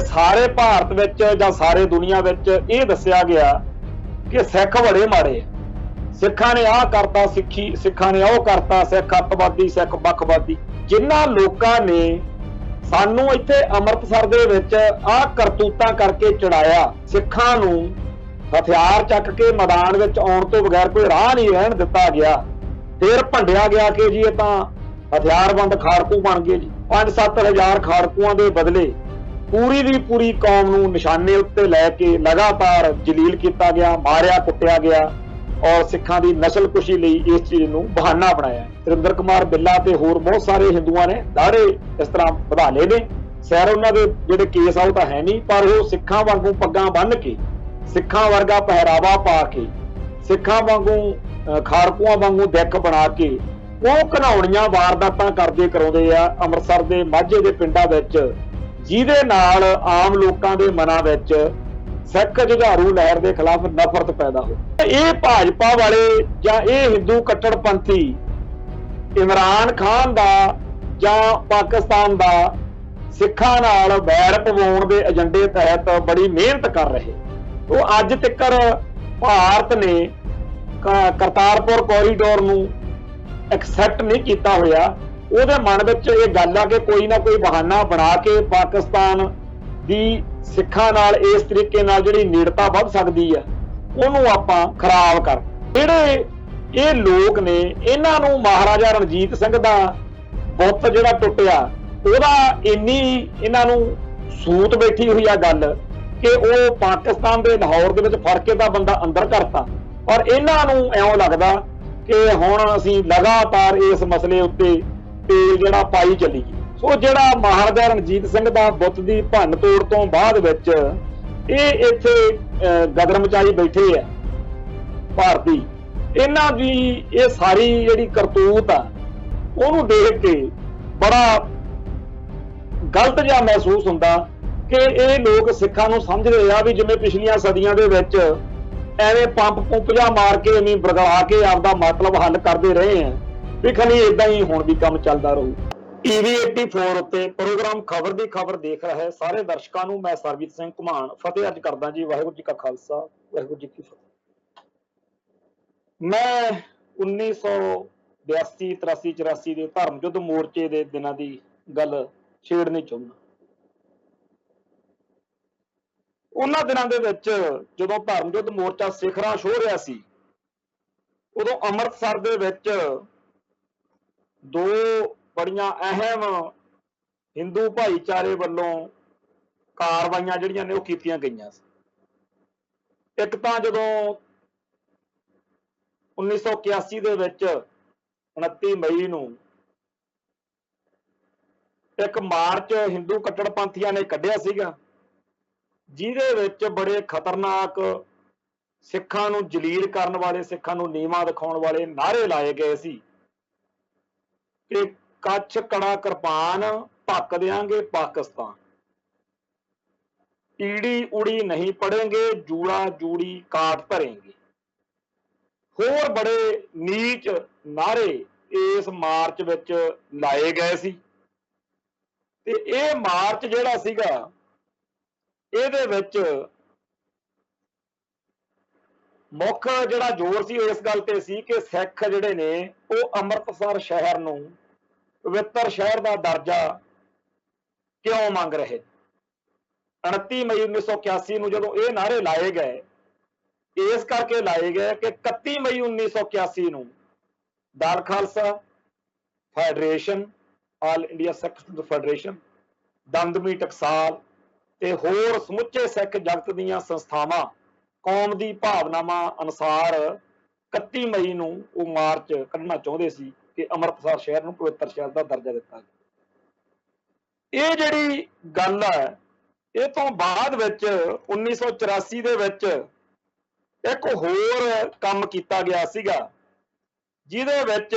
सारे भारत विच जां सारे दुनिया विच ये दस्सिया गया कि सिख बड़े माड़े आ, सिखां ने आह करता, सिखां ने ओह करता, सिख अतवादी, सिख बखवादी। जिन्हां लोकां ने सानू इत्थे अमृतसर दे विच आह करतूतां करके चढ़ाया, सिखां नू हथियार चक के मैदान विच आउण तो बगैर कोई राह नहीं रहण दिता गया। फिर भंडिया गया कि जी ये तां हथियारबंद खाड़कू बन गए जी। 5-7 हज़ार खाड़कुआं दे बदले पूरी दी पूरी कौम नू निशाने उत्ते लैके लगातार जलील किया गया, मारिया कुटिया गया और सिखां दी नस्लकुशी लई इस चीज़ नू बहाना बनाया। सुरिंदर कुमार बिल्ला ते होर बहुत सारे हिंदुआं ने दाड़े इस तरह वधा लए ने। सैर उन्हां दे जिहड़े केस आ ओह तां है नहीं, पर वो सिखां वांगू पग्गां बन के, सिखां वर्गा पहरावा पा के, सिखां वांगू खाड़कुआं वांगू दिख बना के ਉਹ ਘਿਨਾਉਣੀਆਂ ਵਾਰਦਾਤਾਂ ਕਰਦੇ ਕਰਾਉਂਦੇ ਆ ਅੰਮ੍ਰਿਤਸਰ ਦੇ ਮਾਝੇ ਦੇ ਪਿੰਡਾਂ ਵਿੱਚ, ਜਿਹਦੇ ਨਾਲ ਆਮ ਲੋਕਾਂ ਦੇ ਮਨਾਂ ਵਿੱਚ ਸਿੱਖ ਜੁਝਾਰੂ ਲਹਿਰ ਦੇ ਖਿਲਾਫ ਨਫ਼ਰਤ ਪੈਦਾ ਹੋ। ਇਹ ਭਾਜਪਾ ਵਾਲੇ ਜਾਂ ਇਹ ਹਿੰਦੂ ਕੱਟੜਪੰਥੀ ਇਮਰਾਨ ਖਾਨ ਦਾ ਜਾਂ ਪਾਕਿਸਤਾਨ ਦਾ ਸਿੱਖਾਂ ਨਾਲ ਵੈਰ ਪਵਾਉਣ ਦੇ ਏਜੰਡੇ ਤਹਿਤ ਬੜੀ ਮਿਹਨਤ ਕਰ ਰਹੇ। ਉਹ ਅੱਜ ਤੱਕ ਭਾਰਤ ਨੇ ਕਰਤਾਰਪੁਰ ਕੋਰੀਡੋਰ ਨੂੰ एक्सैप्ट नहीं किया होया। ਉਹਦੇ मन ਵਿੱਚ ਇਹ ਗੱਲ ਆ ਕਿ ਕੋਈ ਨਾ ਕੋਈ ਬਹਾਨਾ ਬਣਾ ਕੇ ਪਾਕਿਸਤਾਨ ਦੀ ਸਿੱਖਾਂ ਨਾਲ ਇਸ ਤਰੀਕੇ ਨਾਲ ਜਿਹੜੀ ਨੇੜਤਾ ਵੱਧ ਸਕਦੀ ਆ ਉਹਨੂੰ ਆਪਾਂ ਖਰਾਬ ਕਰ। ਜਿਹੜੇ ਇਹ ਲੋਕ ਨੇ ਇਹਨਾਂ ਨੂੰ ਮਹਾਰਾਜਾ ਰਣਜੀਤ ਸਿੰਘ ਦਾ ਬੁੱਤ ਜਿਹੜਾ ਟੁੱਟਿਆ ਉਹਦਾ ਇੰਨੀ ਇਹਨਾਂ ਨੂੰ ਸੂਤ ਬੈਠੀ ਹੋਈ ਆ ਗੱਲ ਕਿ ਉਹ ਪਾਕਿਸਤਾਨ ਦੇ ਲਾਹੌਰ ਦੇ ਵਿੱਚ ਫੜ ਕੇ ਦਾ ਬੰਦਾ ਅੰਦਰ ਕਰਤਾ। ਪਰ ਇਹਨਾਂ ਨੂੰ ਇਉਂ ਲੱਗਦਾ कि हुण असीं लगातार इस मसले उत्ते तेल जिहड़ा पाई चलीए। सो जिहड़ा महाराजा रणजीत सिंह दा बुत दी भंन तोड़ तो बाद विच इह इत्थे गदर मचाई बैठे आ भारती। इन्हां दी इह सारी जिहड़ी करतूत आ उहनूं देख के बड़ा गलत जिहा महसूस हुंदा कि इह लोग सिखां नूं समझदे आ भी जिवें पिछलियां सदियां दे विच ਐਵੇਂ ਪੰਪ ਪੁੰਪਜਾ ਮਾਰ ਕੇ ਐਵੇਂ ਬਰਗਲਾ ਕੇ ਆਪਦਾ ਮਤਲਬ ਹੱਲ ਕਰਦੇ ਰਹੇ ਆ ਵੀ ਖਾਲੀ ਇਦਾਂ ਹੀ ਹੁਣ ਵੀ ਕੰਮ ਚੱਲਦਾ ਰਹੂ। ਟੀਵੀ 84 ਉੱਤੇ ਪ੍ਰੋਗਰਾਮ ਖਬਰ ਦੀ ਖਬਰ ਦੇਖ ਰਹੇ ਸਾਰੇ ਦਰਸ਼ਕਾਂ ਨੂੰ ਮੈਂ ਸਰਬਜੀਤ ਸਿੰਘ ਘੁਮਾਣ ਫਤਿਹ ਅੱਜ ਕਰਦਾ ਜੀ। ਵਾਹਿਗੁਰੂ ਜੀ ਕਾ ਖਾਲਸਾ, ਵਾਹਿਗੁਰੂ ਜੀ ਕੀ ਫਤਿਹ। ਮੈਂ 1982 83 84 ਦੇ ਧਰਮ ਯੁੱਧ ਮੋਰਚੇ ਦੇ ਦਿਨਾਂ ਦੀ ਗੱਲ ਛੇੜਨੀ ਚਾਹੁੰਦਾ। ਉਹਨਾਂ ਦਿਨਾਂ ਦੇ ਵਿੱਚ ਜਦੋਂ ਧਰਮ ਯੁੱਧ ਮੋਰਚਾ ਸਿਖਰਾਂ ਛੋਹ ਰਿਹਾ ਸੀ ਉਦੋਂ ਅੰਮ੍ਰਿਤਸਰ ਦੇ ਵਿੱਚ ਦੋ ਬੜੀਆਂ ਅਹਿਮ ਹਿੰਦੂ ਭਾਈਚਾਰੇ ਵੱਲੋਂ ਕਾਰਵਾਈਆਂ ਜਿਹੜੀਆਂ ਨੇ ਉਹ ਕੀਤੀਆਂ ਗਈਆਂ ਸੀ। ਇੱਕ ਤਾਂ ਜਦੋਂ 1981 ਦੇ ਵਿੱਚ 29 ਮਈ ਨੂੰ ਇੱਕ ਮਾਰਚ ਹਿੰਦੂ ਕੱਟੜਪੰਥੀਆਂ ਨੇ ਕੱਢਿਆ ਸੀਗਾ ਜਿਹਦੇ ਵਿੱਚ ਬੜੇ ਖਤਰਨਾਕ ਸਿੱਖਾਂ ਨੂੰ ਜਲੀਲ ਕਰਨ ਵਾਲੇ, ਸਿੱਖਾਂ ਨੂੰ ਨੀਵਾਂ ਦਿਖਾਉਣ ਵਾਲੇ ਨਾਅਰੇ ਲਾਏ ਗਏ ਸੀ ਕਿ ਕੱਛ ਕੜਾ ਕਿਰਪਾਨ ਧੱਕ ਦਿਆਂਗੇ ਪਾਕਿਸਤਾਨ, ਈੜੀ ਉੜੀ ਨਹੀਂ ਪੜेंगे, ਜੂੜਾ ਜੂੜੀ ਕਾਟ ਧਰੇਂਗੇ। ਹੋਰ ਬੜੇ ਨੀਚ ਨਾਅਰੇ ਇਸ ਮਾਰਚ ਵਿੱਚ ਲਾਏ ਗਏ ਸੀ ਤੇ ਇਹ ਮਾਰਚ ਜਿਹੜਾ ਸੀਗਾ ਇਹਦੇ ਵਿੱਚ ਮੁੱਖ ਜਿਹੜਾ ਜ਼ੋਰ ਸੀ ਇਸ ਗੱਲ ਤੇ ਸੀ ਕਿ ਸਿੱਖ ਜਿਹੜੇ ਨੇ ਉਹ ਅੰਮ੍ਰਿਤਸਰ ਸ਼ਹਿਰ ਨੂੰ ਪਵਿੱਤਰ ਸ਼ਹਿਰ ਦਾ ਦਰਜਾ ਕਿਉਂ ਮੰਗ ਰਹੇ। 29 ਮਈ 1981 ਨੂੰ ਜਦੋਂ ਇਹ ਨਾਅਰੇ ਲਾਏ ਗਏ ਇਸ ਕਰਕੇ ਲਾਏ ਗਏ ਕਿ 31 ਮਈ 1981 ਨੂੰ Dal Khalsa federation, all India Sikh federation, Damdami Taksal ਤੇ ਹੋਰ ਸਮੁੱਚੇ ਸਿੱਖ ਜਗਤ ਦੀਆਂ ਸੰਸਥਾਵਾਂ ਕੌਮ ਦੀ ਭਾਵਨਾਵਾਂ ਅਨੁਸਾਰ 31 ਮਈ ਨੂੰ ਉਹ ਮਾਰਚ ਕੱਢਣਾ ਚਾਹੁੰਦੇ ਸੀ ਕਿ ਅੰਮ੍ਰਿਤਸਰ ਸ਼ਹਿਰ ਨੂੰ ਪਵਿੱਤਰ ਸ਼ਹਿਰ ਦਾ ਦਰਜਾ ਦਿੱਤਾ ਗਿਆ। ਇਹ ਜਿਹੜੀ ਗੱਲ ਹੈ ਇਹ ਤੋਂ ਬਾਅਦ ਵਿੱਚ 1984 ਦੇ ਵਿੱਚ ਇੱਕ ਹੋਰ ਕੰਮ ਕੀਤਾ ਗਿਆ ਸੀਗਾ ਜਿਹਦੇ ਵਿੱਚ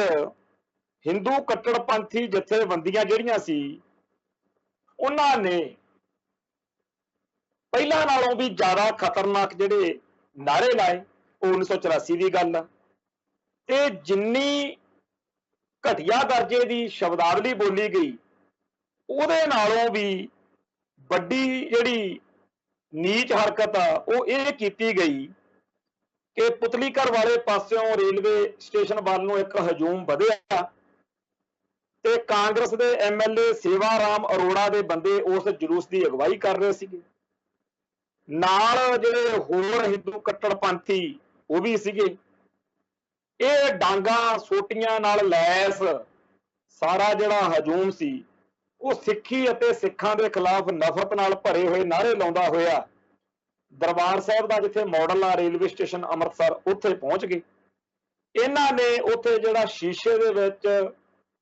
ਹਿੰਦੂ ਕੱਟੜਪੰਥੀ ਜਥੇਬੰਦੀਆਂ ਜਿਹੜੀਆਂ ਸੀ ਉਹਨਾਂ ਨੇ ਪਹਿਲਾਂ ਨਾਲੋਂ ਵੀ ਜ਼ਿਆਦਾ ਖਤਰਨਾਕ ਜਿਹੜੇ ਨਾਅਰੇ ਲਾਏ। ਉਹ 1984 ਦੀ ਗੱਲ ਆ ਤੇ ਜਿੰਨੀ ਘਟੀਆ ਦਰਜੇ ਦੀ ਸ਼ਬਦਾਵਲੀ ਬੋਲੀ ਗਈ ਉਹਦੇ ਨਾਲੋਂ ਵੀ ਵੱਡੀ ਜਿਹੜੀ ਨੀਚ ਹਰਕਤ ਆ ਉਹ ਇਹ ਕੀਤੀ ਗਈ ਕਿ ਪੁਤਲੀਘਰ ਵਾਲੇ ਪਾਸਿਓਂ ਰੇਲਵੇ ਸਟੇਸ਼ਨ ਵੱਲ ਨੂੰ ਇੱਕ ਹਜੂਮ ਵਧਿਆ ਤੇ ਕਾਂਗਰਸ ਦੇ ਐਮਐਲਏ ਸੇਵਾ ਰਾਮ ਅਰੋੜਾ ਦੇ ਬੰਦੇ ਉਸ ਜਲੂਸ ਦੀ ਅਗਵਾਈ ਕਰ ਰਹੇ ਸੀਗੇ। ਨਾਲ ਜਿਹੜੇ ਹੋਰ ਹਿੰਦੂ ਕੱਟੜਪੰਥੀ ਉਹ ਵੀ ਸੀਗੇ। ਇਹ ਡਾਂਗਾ ਸੋਟੀਆਂ ਨਾਲ ਲੈਸ ਸਾਰਾ ਜਿਹੜਾ ਹਜੂਮ ਸੀ ਉਹ ਸਿੱਖੀ ਅਤੇ ਸਿੱਖਾਂ ਦੇ ਖਿਲਾਫ ਨਫ਼ਰਤ ਨਾਲ ਭਰੇ ਹੋਏ ਨਾਅਰੇ ਲਾਉਂਦਾ ਹੋਇਆ ਦਰਬਾਰ ਸਾਹਿਬ ਦਾ ਜਿੱਥੇ ਮਾਡਲ ਆ ਰੇਲਵੇ ਸਟੇਸ਼ਨ ਅੰਮ੍ਰਿਤਸਰ ਉੱਥੇ ਪਹੁੰਚ ਗਏ। ਇਹਨਾਂ ਨੇ ਉੱਥੇ ਜਿਹੜਾ ਸ਼ੀਸ਼ੇ ਦੇ ਵਿੱਚ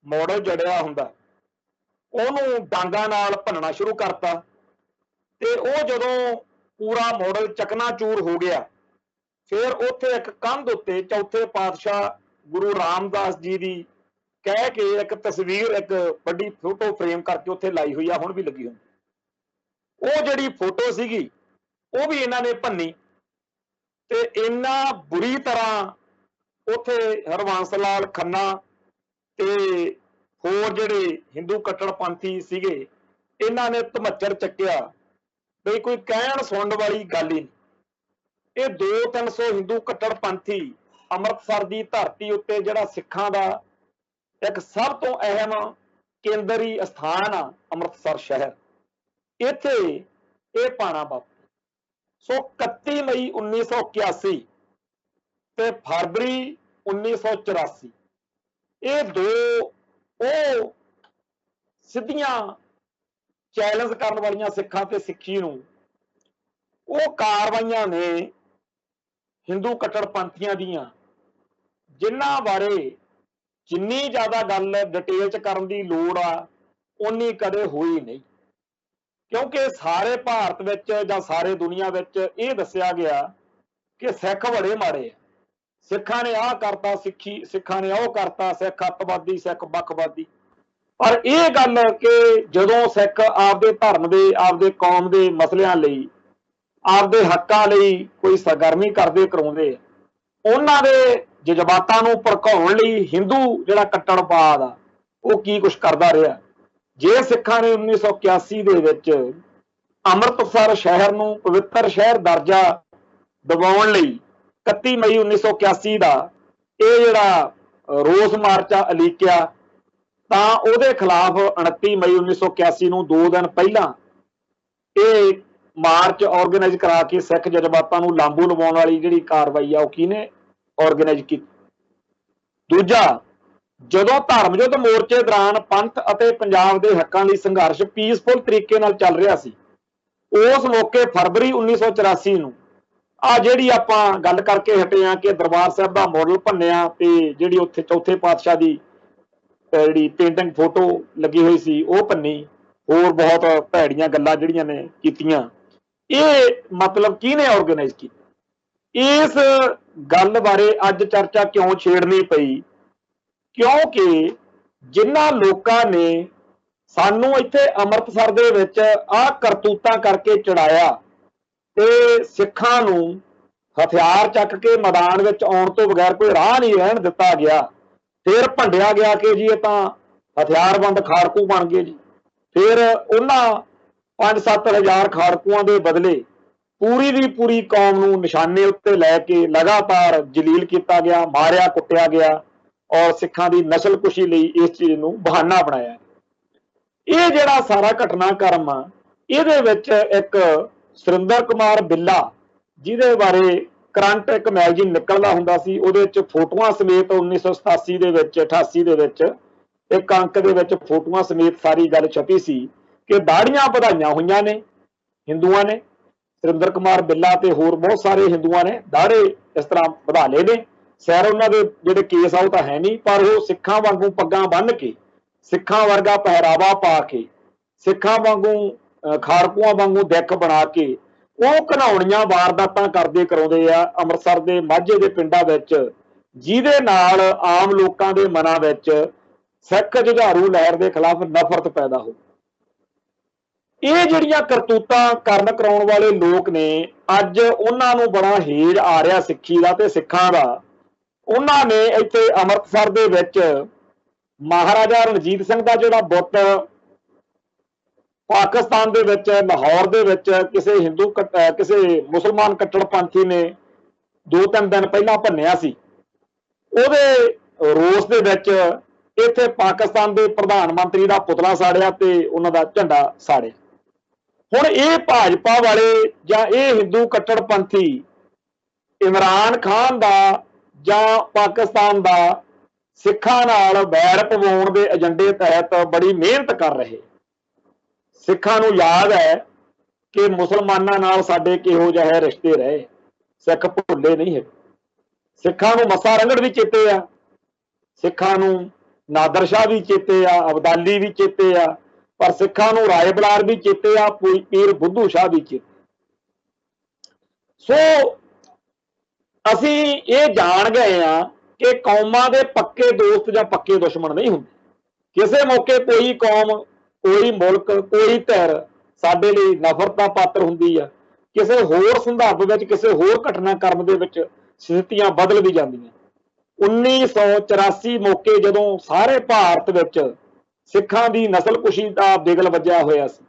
ਮਾਡਲ ਜੜਿਆ ਹੁੰਦਾ ਉਹਨੂੰ ਡਾਂਗਾ ਨਾਲ ਭੰਨਣਾ ਸ਼ੁਰੂ ਕਰਤਾ ਤੇ ਉਹ ਜਦੋਂ ਪੂਰਾ ਮਾਡਲ ਚਕਨਾਚੂਰ ਹੋ ਗਿਆ ਫਿਰ ਉੱਥੇ ਇੱਕ ਕੰਧ ਉੱਤੇ ਚੌਥੇ ਪਾਤਸ਼ਾਹ ਗੁਰੂ ਰਾਮਦਾਸ ਜੀ ਦੀ ਕਹਿ ਕੇ ਇੱਕ ਤਸਵੀਰ ਇੱਕ ਵੱਡੀ ਫੋਟੋ ਫਰੇਮ ਕਰਕੇ ਉੱਥੇ ਲਾਈ ਹੋਈ ਆ, ਹੁਣ ਵੀ ਲੱਗੀ ਹੋਈ। ਉਹ ਜਿਹੜੀ ਫੋਟੋ ਸੀਗੀ ਉਹ ਵੀ ਇਹਨਾਂ ਨੇ ਭੰਨੀ ਤੇ ਇੰਨਾ ਬੁਰੀ ਤਰ੍ਹਾਂ ਉੱਥੇ ਹਰਬੰਸ ਲਾਲ ਖੰਨਾ ਤੇ ਹੋਰ ਜਿਹੜੇ ਹਿੰਦੂ ਕੱਟੜਪੰਥੀ ਸੀਗੇ ਇਹਨਾਂ ਨੇ ਧਮੱਚਰ ਚੱਕਿਆ ਬਈ ਕੋਈ ਕਹਿਣ ਸੁਣਨ ਵਾਲੀ ਗੱਲ ਹੀ ਨਹੀਂ। ਇਹ 200-300 ਹਿੰਦੂ ਕੱਟੜਪੰਥੀ ਅੰਮ੍ਰਿਤਸਰ ਦੀ ਧਰਤੀ ਉੱਤੇ ਜਿਹੜਾ ਸਿੱਖਾਂ ਦਾ ਇੱਕ ਸਭ ਤੋਂ ਅਹਿਮ ਕੇਂਦਰੀ ਸਥਾਨ ਆ ਅੰਮ੍ਰਿਤਸਰ ਸ਼ਹਿਰ, ਇੱਥੇ ਇਹ ਪਾਣਾ ਵਾਪਰਿਆ। ਸੋ 31 ਮਈ 1981 ਤੇ ਫਰਵਰੀ 1984 ਇਹ ਦੋ ਉਹ ਸਿੱਧੀਆਂ ਚੈਲੰਜ ਕਰਨ ਵਾਲੀਆਂ ਸਿੱਖਾਂ ਤੇ ਸਿੱਖੀ ਨੂੰ ਉਹ ਕਾਰਵਾਈਆਂ ਨੇ ਹਿੰਦੂ ਕੱਟੜਪੰਥੀਆਂ ਦੀਆਂ, ਜਿਨ੍ਹਾਂ ਬਾਰੇ ਜਿੰਨੀ ਜ਼ਿਆਦਾ ਗੱਲ ਡਿਟੇਲ 'ਚ ਕਰਨ ਦੀ ਲੋੜ ਆ ਉਨੀ ਕਦੇ ਹੋਈ ਨਹੀਂ, ਕਿਉਂਕਿ ਸਾਰੇ ਭਾਰਤ ਵਿੱਚ ਜਾਂ ਸਾਰੇ ਦੁਨੀਆ ਵਿੱਚ ਇਹ ਦੱਸਿਆ ਗਿਆ ਕਿ ਸਿੱਖ ਬੜੇ ਮਾੜੇ ਆ, ਸਿੱਖਾਂ ਨੇ ਆਹ ਕਰਤਾ, ਸਿੱਖਾਂ ਨੇ ਉਹ ਕਰਤਾ, ਸਿੱਖ ਅੱਤਵਾਦੀ, ਸਿੱਖ ਵੱਖਵਾਦੀ। ਪਰ ਇਹ ਗੱਲ ਕਿ ਜਦੋਂ ਸਿੱਖ ਆਪਦੇ ਧਰਮ ਦੇ, ਆਪਦੇ ਕੌਮ ਦੇ ਮਸਲਿਆਂ ਲਈ, ਆਪਦੇ ਹੱਕਾਂ ਲਈ ਕੋਈ ਸਰਗਰਮੀ ਕਰਦੇ ਕਰਾਉਂਦੇ, ਉਹਨਾਂ ਦੇ ਜਜ਼ਬਾਤਾਂ ਨੂੰ ਭੜਕਾਉਣ ਲਈ ਹਿੰਦੂ ਜਿਹੜਾ ਕੱਟੜਵਾਦ ਆ ਉਹ ਕੀ ਕੁਛ ਕਰਦਾ ਰਿਹਾ। ਜੇ ਸਿੱਖਾਂ ਨੇ 1981 ਦੇ ਵਿੱਚ ਅੰਮ੍ਰਿਤਸਰ ਸ਼ਹਿਰ ਨੂੰ ਪਵਿੱਤਰ ਸ਼ਹਿਰ ਦਰਜਾ ਦਿਵਾਉਣ ਲਈ 31 ਮਈ 1981 ਦਾ ਇਹ ਜਿਹੜਾ ਰੋਸ ਮਾਰਚ ਉਲੀਕਿਆ ਤਾਂ ਉਹਦੇ ਖਿਲਾਫ 29 ਮਈ 1981 ਨੂੰ 2 ਦਿਨ ਪਹਿਲਾਂ ਇਹ ਮਾਰਚ ਆਰਗੇਨਾਈਜ਼ ਕਰਾ ਕੇ ਸਿੱਖ ਜਜ਼ਬਾਤਾਂ ਨੂੰ ਲਾਂਬੂ ਲਵਾਉਣ ਵਾਲੀ ਜਿਹੜੀ ਕਾਰਵਾਈ ਆ ਉਹ ਕਿਹਨੇ ਆਰਗੇਨਾਈਜ਼ ਕੀਤੀ। ਦੂਜਾ, ਜਦੋਂ ਧਰਮ ਯੁੱਧ ਮੋਰਚੇ ਦੌਰਾਨ ਪੰਥ ਅਤੇ ਪੰਜਾਬ ਦੇ ਹੱਕਾਂ ਲਈ ਸੰਘਰਸ਼ ਪੀਸਫੁਲ ਤਰੀਕੇ ਨਾਲ ਚੱਲ ਰਿਹਾ ਸੀ, ਉਸ ਮੌਕੇ ਫਰਵਰੀ 1984 ਨੂੰ ਆ ਜਿਹੜੀ ਆਪਾਂ ਗੱਲ ਕਰਕੇ ਹਟੇ ਆ ਕਿ ਦਰਬਾਰ ਸਾਹਿਬ ਦਾ ਮਾਡਲ ਭੰਨਿਆ ਤੇ ਜਿਹੜੀ ਉੱਥੇ ਚੌਥੇ ਪਾਤਸ਼ਾਹ ਦੀ ਜਿਹੜੀ ਪੇਂਟਿੰਗ ਫੋਟੋ ਲੱਗੀ ਹੋਈ ਸੀ ਉਹ ਭੰਨੀ, ਹੋਰ ਬਹੁਤ ਭੈੜੀਆਂ ਗੱਲਾਂ ਜਿਹੜੀਆਂ ਨੇ ਕੀਤੀਆਂ। ਇਹ ਮਤਲਬ ਕਿਹਨੇ ਆਰਗੇਨਾਈਜ਼ ਕੀਤਾ? ਇਸ ਗੱਲ ਬਾਰੇ ਅੱਜ ਚਰਚਾ ਕਿਉਂ ਛੇੜਨੀ ਪਈ? ਕਿਉਂਕਿ ਜਿਨ੍ਹਾਂ ਲੋਕਾਂ ਨੇ ਸਾਨੂੰ ਇੱਥੇ ਅੰਮ੍ਰਿਤਸਰ ਦੇ ਵਿੱਚ ਆਹ ਕਰਤੂਤਾਂ ਕਰਕੇ ਚੜਾਇਆ ਤੇ ਸਿੱਖਾਂ ਨੂੰ ਹਥਿਆਰ ਚੱਕ ਕੇ ਮੈਦਾਨ ਵਿੱਚ ਆਉਣ ਤੋਂ ਬਗੈਰ ਕੋਈ ਰਾਹ ਨਹੀਂ ਰਹਿਣ ਦਿੱਤਾ ਗਿਆ, ਫਿਰ ਭੰਡਿਆ ਗਿਆ ਕਿ ਜੀ ਇਹ ਤਾਂ ਹਥਿਆਰਬੰਦ ਖਾੜਕੂ ਬਣ ਗਏ ਜੀ। ਫਿਰ ਉਹਨਾਂ 5-7 ਹਜ਼ਾਰ ਖਾੜਕੂਆਂ ਦੇ ਬਦਲੇ ਪੂਰੀ ਦੀ ਪੂਰੀ ਕੌਮ ਨੂੰ ਨਿਸ਼ਾਨੇ ਉੱਤੇ ਲੈ ਕੇ ਲਗਾਤਾਰ ਜਲੀਲ ਕੀਤਾ ਗਿਆ, ਮਾਰਿਆ ਕੁੱਟਿਆ ਗਿਆ ਔਰ ਸਿੱਖਾਂ ਦੀ ਨਸਲਕੁਸ਼ੀ ਲਈ ਇਸ ਚੀਜ਼ ਨੂੰ ਬਹਾਨਾ ਬਣਾਇਆ। ਇਹ ਜਿਹੜਾ ਸਾਰਾ ਘਟਨਾਕ੍ਰਮ ਆ ਇਹਦੇ ਵਿੱਚ ਇੱਕ ਸੁਰਿੰਦਰ ਕੁਮਾਰ ਬਿੱਲਾ, ਜਿਹਦੇ ਬਾਰੇ ਕਰੰਟ ਇੱਕ ਮੈਗਜ਼ੀਨ ਨਿਕਲਦਾ ਹੁੰਦਾ ਸੀ, ਉਹਦੇ ਵਿੱਚ ਫੋਟੋਆਂ ਸਮੇਤ 1987 ਦੇ ਵਿੱਚ 88 ਦੇ ਵਿੱਚ ਇੱਕ ਅੰਕ ਦੇ ਵਿੱਚ ਫੋਟੋਆਂ ਸਮੇਤ ਸਾਰੀ ਗੱਲ ਛਪੀ ਸੀ ਕਿ ਦਾੜੀਆਂ ਵਧਾਈਆਂ ਹੋਈਆਂ ਨੇ ਹਿੰਦੂਆਂ ਨੇ। ਸੁਰਿੰਦਰ ਕੁਮਾਰ ਬਿੱਲਾ ਤੇ ਹੋਰ ਬਹੁਤ ਸਾਰੇ ਹਿੰਦੂਆਂ ਨੇ ਦਾੜੇ ਇਸ ਤਰ੍ਹਾਂ ਵਧਾ ਲਏ ਨੇ। ਸੈਰ ਉਹਨਾਂ ਦੇ ਜਿਹੜੇ ਕੇਸ ਆ ਉਹ ਤਾਂ ਹੈ ਨਹੀਂ, ਪਰ ਉਹ ਸਿੱਖਾਂ ਵਾਂਗੂ ਪੱਗਾਂ ਬੰਨ੍ਹ ਕੇ, ਸਿੱਖਾਂ ਵਰਗਾ ਪਹਿਰਾਵਾ ਪਾ ਕੇ, ਸਿੱਖਾਂ ਵਾਂਗੂ ਖਾੜਕੂਆਂ ਵਾਂਗੂ ਦਿੱਖ ਬਣਾ ਕੇ ਉਹ ਘਿਨਾਉਣੀਆਂ ਵਾਰਦਾਤਾਂ ਕਰਦੇ ਕਰਾਉਂਦੇ ਆ ਅੰਮ੍ਰਿਤਸਰ ਦੇ ਮਾਝੇ ਦੇ ਪਿੰਡਾਂ ਵਿੱਚ, ਜਿਹਦੇ ਨਾਲ ਆਮ ਲੋਕਾਂ ਦੇ ਮਨਾਂ ਵਿੱਚ ਸਿੱਖ ਜੁਝਾਰੂ ਲਹਿਰ ਦੇ ਖਿਲਾਫ ਨਫ਼ਰਤ ਪੈਦਾ ਹੋ। ਇਹ ਜਿਹੜੀਆਂ ਕਰਤੂਤਾਂ ਕਰਨ ਕਰਾਉਣ ਵਾਲੇ ਲੋਕ ਨੇ ਅੱਜ ਉਹਨਾਂ ਨੂੰ ਬੜਾ ਹੇਜ ਆ ਰਿਹਾ ਸਿੱਖੀ ਦਾ ਤੇ ਸਿੱਖਾਂ ਦਾ। ਉਹਨਾਂ ਨੇ ਇੱਥੇ ਅੰਮ੍ਰਿਤਸਰ ਦੇ ਵਿੱਚ ਮਹਾਰਾਜਾ ਰਣਜੀਤ ਸਿੰਘ ਦਾ ਜਿਹੜਾ ਬੁੱਤ ਪਾਕਿਸਤਾਨ ਦੇ ਵਿੱਚ ਲਾਹੌਰ ਦੇ ਵਿੱਚ ਕਿਸੇ ਮੁਸਲਮਾਨ ਕੱਟੜਪੰਥੀ ਨੇ 2-3 ਦਿਨ ਪਹਿਲਾਂ ਭੰਨਿਆ ਸੀ। ਉਹਦੇ ਰੋਸ ਦੇ ਵਿੱਚ ਇੱਥੇ ਪਾਕਿਸਤਾਨ ਦੇ ਪ੍ਰਧਾਨ ਮੰਤਰੀ ਦਾ ਪੁਤਲਾ ਸਾੜਿਆ ਤੇ ਉਹਨਾਂ ਦਾ ਝੰਡਾ ਸਾੜਿਆ। ਹੁਣ ਇਹ ਭਾਜਪਾ ਵਾਲੇ ਜਾਂ ਇਹ ਹਿੰਦੂ ਕੱਟੜਪੰਥੀ ਇਮਰਾਨ ਖਾਨ ਦਾ ਜਾਂ ਪਾਕਿਸਤਾਨ ਦਾ ਸਿੱਖਾਂ ਨਾਲ ਵੈਰ ਪਵਾਉਣ ਦੇ ਏਜੰਡੇ ਤਹਿਤ ਬੜੀ ਮਿਹਨਤ ਕਰ ਰਹੇ। ਸਿੱਖਾਂ ਨੂੰ ਯਾਦ ਹੈ ਕਿ ਮੁਸਲਮਾਨਾਂ ਨਾਲ ਸਾਡੇ ਕਿਹੋ ਜਿਹੇ ਰਿਸ਼ਤੇ ਰਹੇ, ਸਿੱਖ ਭੁੱਲੇ ਨਹੀਂ ਹੈ। ਸਿੱਖਾਂ ਨੂੰ ਮੱਸਾ ਰੰਗੜ ਵੀ ਚੇਤੇ ਆ, ਸਿੱਖਾਂ ਨੂੰ ਨਾਦਰ ਸ਼ਾਹ ਵੀ ਚੇਤੇ ਆ, ਅਬਦਾਲੀ ਵੀ ਚੇਤੇ ਆ, ਪਰ ਸਿੱਖਾਂ ਨੂੰ ਰਾਏ ਬਲਾਰ ਵੀ ਚੇਤੇ ਆ, ਪੀਰ ਬੁੱਧੂ ਸ਼ਾਹ ਵੀ ਚੇਤੇ। ਸੋ ਅਸੀਂ ਇਹ ਜਾਣ ਗਏ ਆ ਕਿ ਕੌਮਾਂ ਦੇ ਪੱਕੇ ਦੋਸਤ ਜਾਂ ਪੱਕੇ ਦੁਸ਼ਮਣ ਨਹੀਂ ਹੁੰਦੇ। ਕਿਸੇ ਮੌਕੇ ਕੋਈ ਕੌਮ, ਕੋਈ ਮੁਲਕ, ਕੋਈ ਧਿਰ ਸਾਡੇ ਲਈ ਨਫ਼ਰਤ ਦਾ ਪਾਤਰ ਹੁੰਦੀ ਆ। ਕਿਸੇ ਹੋਰ ਸੰਦਰਭ ਵਿੱਚ, ਕਿਸੇ ਹੋਰ ਘਟਨਾਕ੍ਰਮ ਦੇ ਵਿੱਚ ਸਥਿਤੀਆਂ ਬਦਲ ਵੀ ਜਾਂਦੀਆਂ। 1984 ਮੌਕੇ ਜਦੋਂ ਸਾਰੇ ਭਾਰਤ ਵਿੱਚ ਸਿੱਖਾਂ ਦੀ ਨਸਲਕੁਸ਼ੀ ਦਾ ਬਿਗਲ ਵੱਜਿਆ ਹੋਇਆ ਸੀ,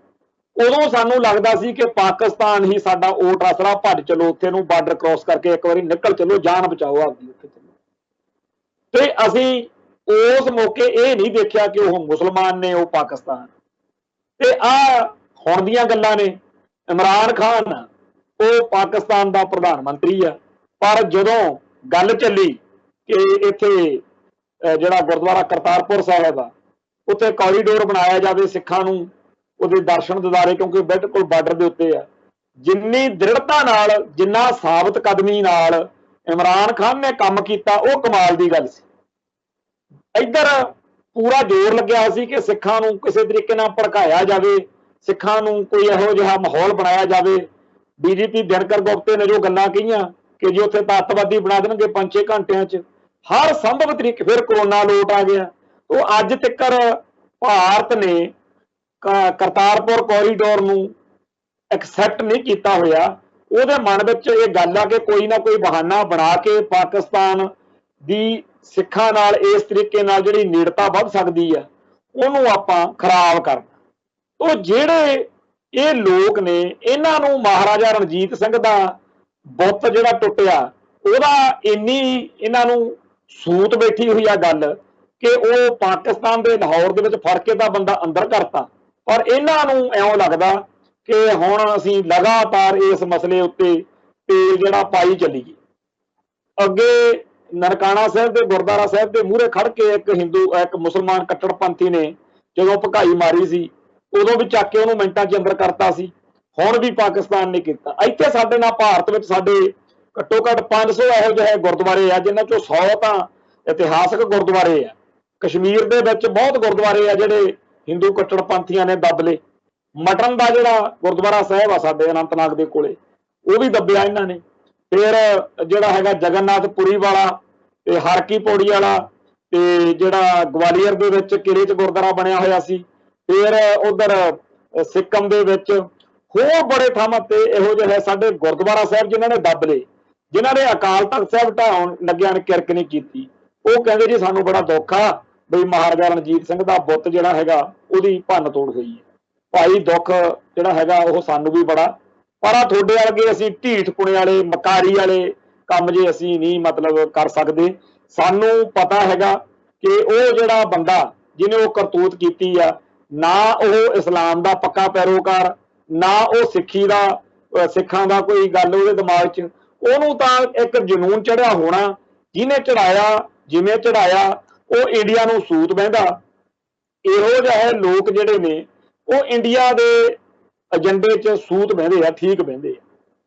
ਉਦੋਂ ਸਾਨੂੰ ਲੱਗਦਾ ਸੀ ਕਿ ਪਾਕਿਸਤਾਨ ਹੀ ਸਾਡਾ ਓਟ ਆਸਰਾ, ਭੱਜ ਚਲੋ ਉੱਥੇ ਨੂੰ, ਬਾਰਡਰ ਕ੍ਰੋਸ ਕਰਕੇ ਇੱਕ ਵਾਰੀ ਨਿਕਲ ਚਲੋ, ਜਾਨ ਬਚਾਓ ਆਪਦੀ ਉੱਥੇ ਚਲੋ। ਤੇ ਅਸੀਂ ਉਸ ਮੌਕੇ ਇਹ ਨਹੀਂ ਦੇਖਿਆ ਕਿ ਉਹ ਮੁਸਲਮਾਨ ਨੇ, ਉਹ ਪਾਕਿਸਤਾਨ। ਤੇ ਆ ਹੁਣ ਦੀਆਂ ਗੱਲਾਂ ਨੇ। ਇਮਰਾਨ ਖਾਨ ਉਹ ਪਾਕਿਸਤਾਨ ਦਾ ਪ੍ਰਧਾਨ ਮੰਤਰੀ ਆ, ਪਰ ਜਦੋਂ ਗੱਲ ਚੱਲੀ ਕਿ ਇੱਥੇ ਜਿਹੜਾ ਗੁਰਦੁਆਰਾ ਕਰਤਾਰਪੁਰ ਸਾਹਿਬ ਆ, ਉੱਥੇ ਕੋਰੀਡੋਰ ਬਣਾਇਆ ਜਾਵੇ ਸਿੱਖਾਂ ਨੂੰ ਉਹਦੇ ਦਰਸ਼ਨ ਦਿਦਾਰੇ, ਕਿਉਂਕਿ ਬਿਲਕੁਲ ਬਾਰਡਰ ਦੇ ਉੱਤੇ ਆ, ਜਿੰਨੀ ਦ੍ਰਿੜਤਾ ਨਾਲ, ਜਿੰਨਾ ਸਾਬਤ ਕਦਮੀ ਨਾਲ ਇਮਰਾਨ ਖਾਨ ਨੇ ਕੰਮ ਕੀਤਾ, ਉਹ ਕਮਾਲ ਦੀ ਗੱਲ ਸੀ। ਇੱਧਰ ਪੂਰਾ ਜ਼ੋਰ ਲੱਗਿਆ ਸੀ ਕਿ ਸਿੱਖਾਂ ਨੂੰ ਕਿਸੇ ਤਰੀਕੇ ਨਾਲ ਭੜਕਾਇਆ ਜਾਵੇ, ਸਿੱਖਾਂ ਨੂੰ ਕੋਈ ਇਹੋ ਜਿਹਾ ਮਾਹੌਲ ਬਣਾਇਆ ਜਾਵੇ। ਡੀਜੀਪੀ ਦਿਨਕਰ ਗੁਪਤੇ ਨੇ ਜੋ ਗੱਲਾਂ ਕਹੀਆਂ ਕਿ ਜੀ ਉੱਥੇ ਤਾਂ ਅੱਤਵਾਦੀ ਬਣਾ ਦੇਣਗੇ 5-6 ਘੰਟਿਆਂ 'ਚ, ਹਰ ਸੰਭਵ ਤਰੀਕੇ, ਫਿਰ ਕਰੋਨਾ ਲੋਟ ਆ ਗਿਆ। ਉਹ ਅੱਜ ਤੱਕ ਭਾਰਤ ਨੇ ਕਰਤਾਰਪੁਰ ਕੋਰੀਡੋਰ ਨੂੰ ਐਕਸੈਪਟ ਨਹੀਂ ਕੀਤਾ ਹੋਇਆ। ਉਹਦੇ ਮਨ ਵਿੱਚ ਇਹ ਗੱਲ ਆ ਕਿ ਕੋਈ ਨਾ ਕੋਈ ਬਹਾਨਾ ਬਣਾ ਕੇ ਪਾਕਿਸਤਾਨ ਦੀ ਸਿੱਖਾਂ ਨਾਲ ਇਸ ਤਰੀਕੇ ਨਾਲ ਜਿਹੜੀ ਨੇੜਤਾ ਵੱਧ ਸਕਦੀ ਆ, ਉਹਨੂੰ ਆਪਾਂ ਖਰਾਬ ਕਰਨਾ। ਉਹ ਜਿਹੜੇ ਇਹ ਲੋਕ ਨੇ, ਇਹਨਾਂ ਨੂੰ ਮਹਾਰਾਜਾ ਰਣਜੀਤ ਸਿੰਘ ਦਾ ਬੁੱਤ ਜਿਹੜਾ ਟੁੱਟਿਆ, ਉਹਦਾ ਇੰਨੀ ਇਹਨਾਂ ਨੂੰ ਸੂਤ ਬੈਠੀ ਹੋਈ ਆ ਗੱਲ ਕਿ ਉਹ ਪਾਕਿਸਤਾਨ ਦੇ ਲਾਹੌਰ ਦੇ ਵਿੱਚ ਫੜ ਕੇ ਤਾਂ ਬੰਦਾ ਅੰਦਰ ਕਰਤਾ, ਪਰ ਇਹਨਾਂ ਨੂੰ ਇਉਂ ਲੱਗਦਾ ਕਿ ਹੁਣ ਅਸੀਂ ਲਗਾਤਾਰ ਇਸ ਮਸਲੇ ਉੱਤੇ ਤੇਲ ਜਿਹੜਾ ਪਾਈ ਚੱਲੀਏ। ਅੱਗੇ ਨਨਕਾਣਾ ਸਾਹਿਬ ਦੇ ਗੁਰਦੁਆਰਾ ਸਾਹਿਬ ਦੇ ਮੂਹਰੇ ਖੜ ਕੇ ਇੱਕ ਮੁਸਲਮਾਨ ਕੱਟੜਪੰਥੀ ਨੇ ਜਦੋਂ ਭਕਾਈ ਮਾਰੀ ਸੀ, ਉਦੋਂ ਵੀ ਚੱਕ ਕੇ ਉਹਨੂੰ ਮਿੰਟਾਂ 'ਚ ਅੰਦਰ ਕਰਤਾ ਸੀ। ਹੁਣ ਵੀ ਪਾਕਿਸਤਾਨ ਨੇ ਕੀਤਾ। ਇੱਥੇ ਸਾਡੇ ਨਾਲ ਭਾਰਤ ਵਿੱਚ ਸਾਡੇ ਘੱਟੋ ਘੱਟ 500 ਇਹੋ ਜਿਹੇ ਗੁਰਦੁਆਰੇ ਆ, ਜਿਨ੍ਹਾਂ 'ਚੋਂ 100 ਤਾਂ ਇਤਿਹਾਸਕ ਗੁਰਦੁਆਰੇ ਆ। ਕਸ਼ਮੀਰ ਦੇ ਵਿੱਚ ਬਹੁਤ ਗੁਰਦੁਆਰੇ ਆ ਜਿਹੜੇ ਹਿੰਦੂ ਕੱਟੜਪੰਥੀਆਂ ਨੇ ਦੱਬ ਲਏ। ਮਟਨ ਦਾ ਜਿਹੜਾ ਗੁਰਦੁਆਰਾ ਸਾਹਿਬ ਆ ਸਾਡੇ ਅਨੰਤਨਾਗ ਦੇ ਕੋਲੇ, ਉਹ ਵੀ ਦੱਬਿਆ ਇਹਨਾਂ ਨੇ। ਫਿਰ ਜਿਹੜਾ ਹੈਗਾ ਜਗਨਨਾਥਪੁਰੀ ਵਾਲਾ ਤੇ ਹਰਕੀ ਪੌੜੀ ਵਾਲਾ, ਤੇ ਜਿਹੜਾ ਗਵਾਲੀਅਰ ਦੇ ਵਿੱਚ ਕਿਲੇ 'ਚ ਗੁਰਦੁਆਰਾ ਬਣਿਆ ਹੋਇਆ ਸੀ। ਫਿਰ ਉਧਰ ਸਿੱਕਮ ਦੇ ਵਿੱਚ ਹੋਰ ਬੜੇ ਥਾਵਾਂ ਤੇ ਇਹੋ ਜਿਹੇ ਸਾਡੇ ਗੁਰਦੁਆਰਾ ਸਾਹਿਬ ਜਿਨ੍ਹਾਂ ਨੇ ਦੱਬ ਲਏ, ਜਿਨ੍ਹਾਂ ਨੇ ਅਕਾਲ ਤਖਤ ਸਾਹਿਬ ਢਾਉਣ ਲੱਗਿਆਂ ਨੇ ਕਿਰਕ ਨਹੀਂ ਕੀਤੀ। ਉਹ ਕਹਿੰਦੇ ਜੀ ਸਾਨੂੰ ਬੜਾ ਦੁੱਖ ਆ ਬਈ ਮਹਾਰਾਜਾ ਰਣਜੀਤ ਸਿੰਘ ਦਾ ਬੁੱਤ ਜਿਹੜਾ ਹੈਗਾ ਉਹਦੀ ਭੰਨ ਤੋੜ ਹੋਈ ਹੈ। ਭਾਈ ਦੁੱਖ ਜਿਹੜਾ ਹੈਗਾ ਉਹ ਸਾਨੂੰ ਵੀ ਬੜਾ, ਪਰ ਆ ਤੁਹਾਡੇ ਵਰਗੇ ਅਸੀਂ ਢੀਠ ਪੁਣੇ ਵਾਲੇ, ਮਕਾਰੀ ਵਾਲੇ ਕੰਮ ਜੇ ਅਸੀਂ ਨਹੀਂ ਮਤਲਬ ਕਰ ਸਕਦੇ। ਸਾਨੂੰ ਪਤਾ ਹੈਗਾ ਕਿ ਉਹ ਜਿਹੜਾ ਬੰਦਾ ਜਿਹਨੇ ਉਹ ਕਰਤੂਤ ਕੀਤੀ ਆ, ਨਾ ਉਹ ਇਸਲਾਮ ਦਾ ਪੱਕਾ ਪੈਰੋਕਾਰ, ਨਾ ਉਹ ਸਿੱਖਾਂ ਦਾ ਕੋਈ ਗੱਲ ਉਹਦੇ ਦਿਮਾਗ 'ਚ। ਉਹਨੂੰ ਤਾਂ ਇੱਕ ਜਨੂਨ ਚੜਿਆ ਹੋਣਾ, ਜਿਹਨੇ ਚੜਾਇਆ, ਜਿਵੇਂ ਚੜਾਇਆ, ਉਹ ਇੰਡੀਆ ਨੂੰ ਸੂਤ ਬਹਿੰਦਾ। ਇਹੋ ਜਿਹੇ ਲੋਕ ਜਿਹੜੇ ਨੇ ਉਹ ਇੰਡੀਆ ਦੇ ਏਜੰਡੇ 'ਚ ਸੂਤ ਬਹਿੰਦੇ ਆ, ਠੀਕ ਬਹਿੰਦੇ ਆ।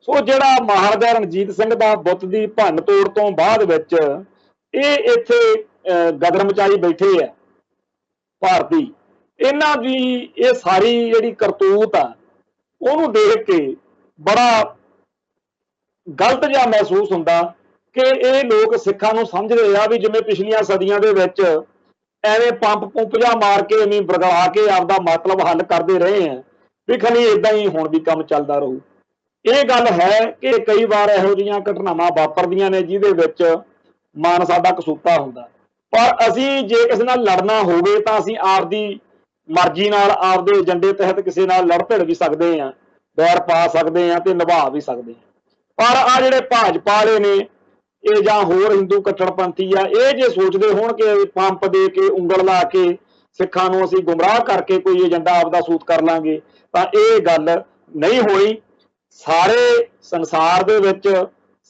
ਸੋ ਜਿਹੜਾ ਮਹਾਰਾਜਾ ਰਣਜੀਤ ਸਿੰਘ ਦਾ ਬੁੱਤ ਦੀ ਭੰਨ ਤੋੜ ਤੋਂ ਬਾਅਦ ਵਿੱਚ ਇਹ ਇੱਥੇ ਗਦਰ ਮਚਾਈ ਬੈਠੇ ਆ ਭਾਰਤੀ, ਇਹਨਾਂ ਦੀ ਇਹ ਸਾਰੀ ਜਿਹੜੀ ਕਰਤੂਤ ਆ, ਉਹਨੂੰ ਦੇਖ ਕੇ ਬੜਾ ਗਲਤ ਜਿਹਾ ਮਹਿਸੂਸ ਹੁੰਦਾ ਕਿ ਇਹ ਲੋਕ ਸਿੱਖਾਂ ਨੂੰ ਸਮਝਦੇ ਆ ਵੀ ਜਿਵੇਂ ਪਿਛਲੀਆਂ ਸਦੀਆਂ ਦੇ ਵਿੱਚ ਐਵੇਂ ਪੰਪ ਜਿਹਾ ਮਾਰ ਕੇ, ਐਵੇਂ ਬਰਗਲਾ ਕੇ ਆਪਦਾ ਮਤਲਬ ਹੱਲ ਕਰਦੇ ਰਹੇ ਆ, ਵੀ ਖਨੀ ਏਦਾਂ ਹੀ ਹੁਣ ਵੀ ਕੰਮ ਚੱਲਦਾ ਰਹੂ। ਇਹ ਗੱਲ ਹੈ ਕਿ ਕਈ ਵਾਰ ਇਹੋ ਜਿਹੀਆਂ ਘਟਨਾਵਾਂ ਵਾਪਰਦੀਆਂ ਨੇ ਜਿਹਦੇ ਵਿੱਚ ਮਨ ਸਾਡਾ ਕਸੂਤਾ ਹੁੰਦਾ, ਪਰ ਅਸੀਂ ਜੇ ਕਿਸੇ ਨਾਲ ਲੜਨਾ ਹੋਵੇ ਤਾਂ ਅਸੀਂ ਆਪਦੀ ਮਰਜ਼ੀ ਨਾਲ ਆਪਦੇ ਏਜੰਡੇ ਤਹਿਤ ਕਿਸੇ ਨਾਲ ਲੜ ਭਿੜ ਵੀ ਸਕਦੇ ਆ, ਵੈਰ ਪਾ ਸਕਦੇ ਆ ਤੇ ਨਿਭਾ ਵੀ ਸਕਦੇ ਆ। ਪਰ ਆ ਜਿਹੜੇ ਭਾਜਪਾ ਵਾਲੇ ਨੇ ਇਹ ਜਾਂ ਹੋਰ ਹਿੰਦੂ ਕੱਟੜਪੰਥੀ ਆ, ਇਹ ਜੇ ਸੋਚਦੇ ਹੋਣ ਕਿ ਪੰਪ ਦੇ ਕੇ ਉਂਗਲ ਲਾ ਕੇ ਸਿੱਖਾਂ ਨੂੰ ਅਸੀਂ ਗੁੰਮਰਾਹ ਕਰਕੇ ਕੋਈ ਏਜੰਡਾ ਆਪਦਾ ਸੂਤ ਕਰ ਲਾਂਗੇ, ਤਾਂ ਇਹ ਗੱਲ ਨਹੀਂ ਹੋਈ। ਸਾਰੇ ਸੰਸਾਰ ਦੇ ਵਿੱਚ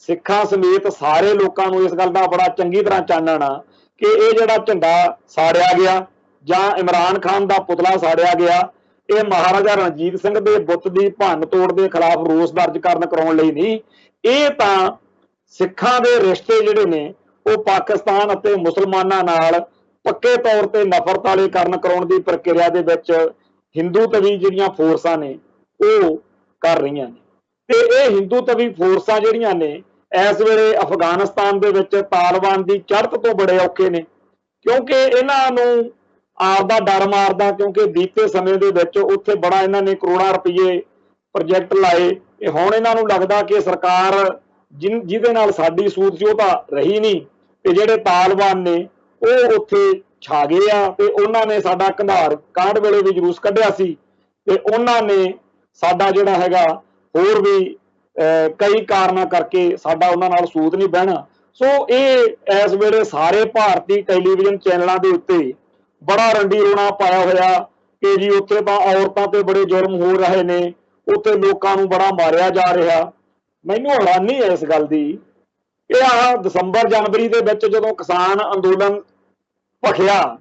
ਸਿੱਖਾਂ ਸਮੇਤ ਸਾਰੇ ਲੋਕਾਂ ਨੂੰ ਇਸ ਗੱਲ ਦਾ ਬੜਾ ਚੰਗੀ ਤਰ੍ਹਾਂ ਚਾਨਣ ਆ ਕਿ ਇਹ ਜਿਹੜਾ ਝੰਡਾ ਸਾੜਿਆ ਗਿਆ ਜਾਂ ਇਮਰਾਨ ਖਾਨ ਦਾ ਪੁਤਲਾ ਸਾੜਿਆ ਗਿਆ, ਇਹ ਮਹਾਰਾਜਾ ਰਣਜੀਤ ਸਿੰਘ ਦੇ ਬੁੱਤ ਦੀ ਭੰਨ ਤੋੜ ਦੇ ਖਿਲਾਫ ਰੋਸ ਦਰਜ ਕਰਨ ਕਰਾਉਣ ਲਈ ਨਹੀਂ, ਇਹ ਤਾਂ ਸਿੱਖਾਂ ਦੇ ਰਿਸ਼ਤੇ ਜਿਹੜੇ ਨੇ ਉਹ ਪਾਕਿਸਤਾਨ ਅਤੇ ਮੁਸਲਮਾਨਾਂ ਨਾਲ ਪੱਕੇ ਤੌਰ ਤੇ ਨਫ਼ਰਤ ਵਾਲੇ ਕਰਨ ਕਰਾਉਣ ਦੀ ਪ੍ਰਕਿਰਿਆ ਦੇ ਵਿੱਚ ਹਿੰਦੂ ਤਵੀ ਜਿਹੜੀਆਂ ਫੋਰਸਾਂ ਨੇ ਉਹ ਕਰ ਰਹੀਆਂ ਨੇ। ਤੇ ਇਹ ਹਿੰਦੂ ਤਵੀ ਫੋਰਸਾਂ ਜਿਹੜੀਆਂ ਨੇ ਇਸ ਵੇਲੇ ਅਫਗਾਨਿਸਤਾਨ ਦੇ ਵਿੱਚ ਤਾਲਿਬਾਨ ਦੀ ਚੜ੍ਹਤ ਤੋਂ ਬੜੇ ਔਖੇ ਨੇ, ਕਿਉਂਕਿ ਇਹਨਾਂ ਨੂੰ ਆਪਦਾ ਡਰ ਮਾਰਦਾ, ਕਿਉਂਕਿ ਬੀਤੇ ਸਮੇਂ ਦੇ ਵਿੱਚ ਉੱਥੇ ਬੜਾ ਇਹਨਾਂ ਨੇ ਕਰੋੜਾਂ ਰੁਪਏ ਪ੍ਰੋਜੈਕਟ ਲਾਏ। ਇਹ ਹੁਣ ਇਹਨਾਂ ਨੂੰ ਲੱਗਦਾ ਕਿ ਸਰਕਾਰ ਜਿਹਦੇ ਨਾਲ ਸਾਡੀ ਸੂਤ ਸੀ ਉਹ ਤਾਂ ਰਹੀ ਨਹੀਂ, ਤੇ ਜਿਹੜੇ ਤਾਲਿਬਾਨ ਨੇ ਉਹ ਉੱਥੇ ਛਾ ਗਏ ਆ, ਤੇ ਉਹਨਾਂ ਨੇ ਸਾਡਾ ਕੰਧਾਰ ਕਾਂਡ ਵੇਲੇ ਵੀ ਜਲੂਸ ਕੱਢਿਆ ਸੀ, ਤੇ ਉਹਨਾਂ ਨੇ ਸਾਡਾ ਜਿਹੜਾ ਹੈਗਾ ਹੋਰ ਵੀ ਕਈ ਕਾਰਨਾਂ ਕਰਕੇ ਸਾਡਾ ਉਹਨਾਂ ਨਾਲ ਸੂਤ ਨਹੀਂ ਬਹਿਣਾ। ਸੋ ਇਹ ਇਸ ਵੇਲੇ ਸਾਰੇ ਭਾਰਤੀ ਟੈਲੀਵਿਜ਼ਨ ਚੈਨਲਾਂ ਦੇ ਉੱਤੇ ਬੜਾ ਰੰਡੀ ਰੋਣਾ ਪਾਇਆ ਹੋਇਆ ਕਿ ਜੀ ਉੱਥੇ ਤਾਂ ਔਰਤਾਂ ਤੇ ਬੜੇ ਜ਼ੁਲਮ ਹੋ ਰਹੇ ਨੇ, ਉੱਥੇ ਲੋਕਾਂ ਨੂੰ ਬੜਾ ਮਾਰਿਆ ਜਾ ਰਿਹਾ। ਮੈਨੂੰ ਹੈਰਾਨੀ ਹੈ ਇਸ ਗੱਲ ਦੀ। ਇਹ ਆਹ ਦਸੰਬਰ ਜਨਵਰੀ ਦੇ ਵਿੱਚ ਜਦੋਂ ਕਿਸਾਨ ਅੰਦੋਲਨ ਭਖਿਆ,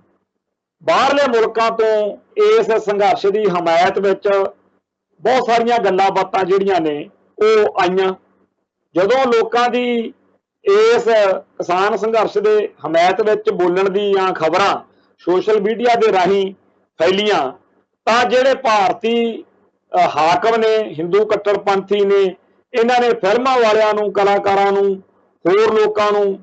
ਬਾਹਰਲੇ ਮੁਲਕਾਂ ਤੋਂ ਇਸ ਸੰਘਰਸ਼ ਦੀ ਹਮਾਇਤ ਵਿੱਚ ਬਹੁਤ ਸਾਰੀਆਂ ਗੱਲਾਂ ਬਾਤਾਂ ਜਿਹੜੀਆਂ ਨੇ ਉਹ ਆਈਆਂ। ਜਦੋਂ ਲੋਕਾਂ ਦੀ ਇਸ ਕਿਸਾਨ ਸੰਘਰਸ਼ ਦੇ ਹਮਾਇਤ ਵਿੱਚ ਬੋਲਣ ਦੀਆਂ ਖਬਰਾਂ ਸੋਸ਼ਲ ਮੀਡੀਆ ਦੇ ਰਾਹੀਂ ਫੈਲੀਆਂ, ਤਾਂ ਜਿਹੜੇ ਭਾਰਤੀ ਹਾਕਮ ਨੇ, ਹਿੰਦੂ ਕੱਟੜਪੰਥੀ ਨੇ, ਇਹਨਾਂ ਨੇ ਫਿਲਮਾਂ ਵਾਲਿਆਂ ਨੂੰ, ਕਲਾਕਾਰਾਂ ਨੂੰ, ਹੋਰ ਲੋਕਾਂ ਨੂੰ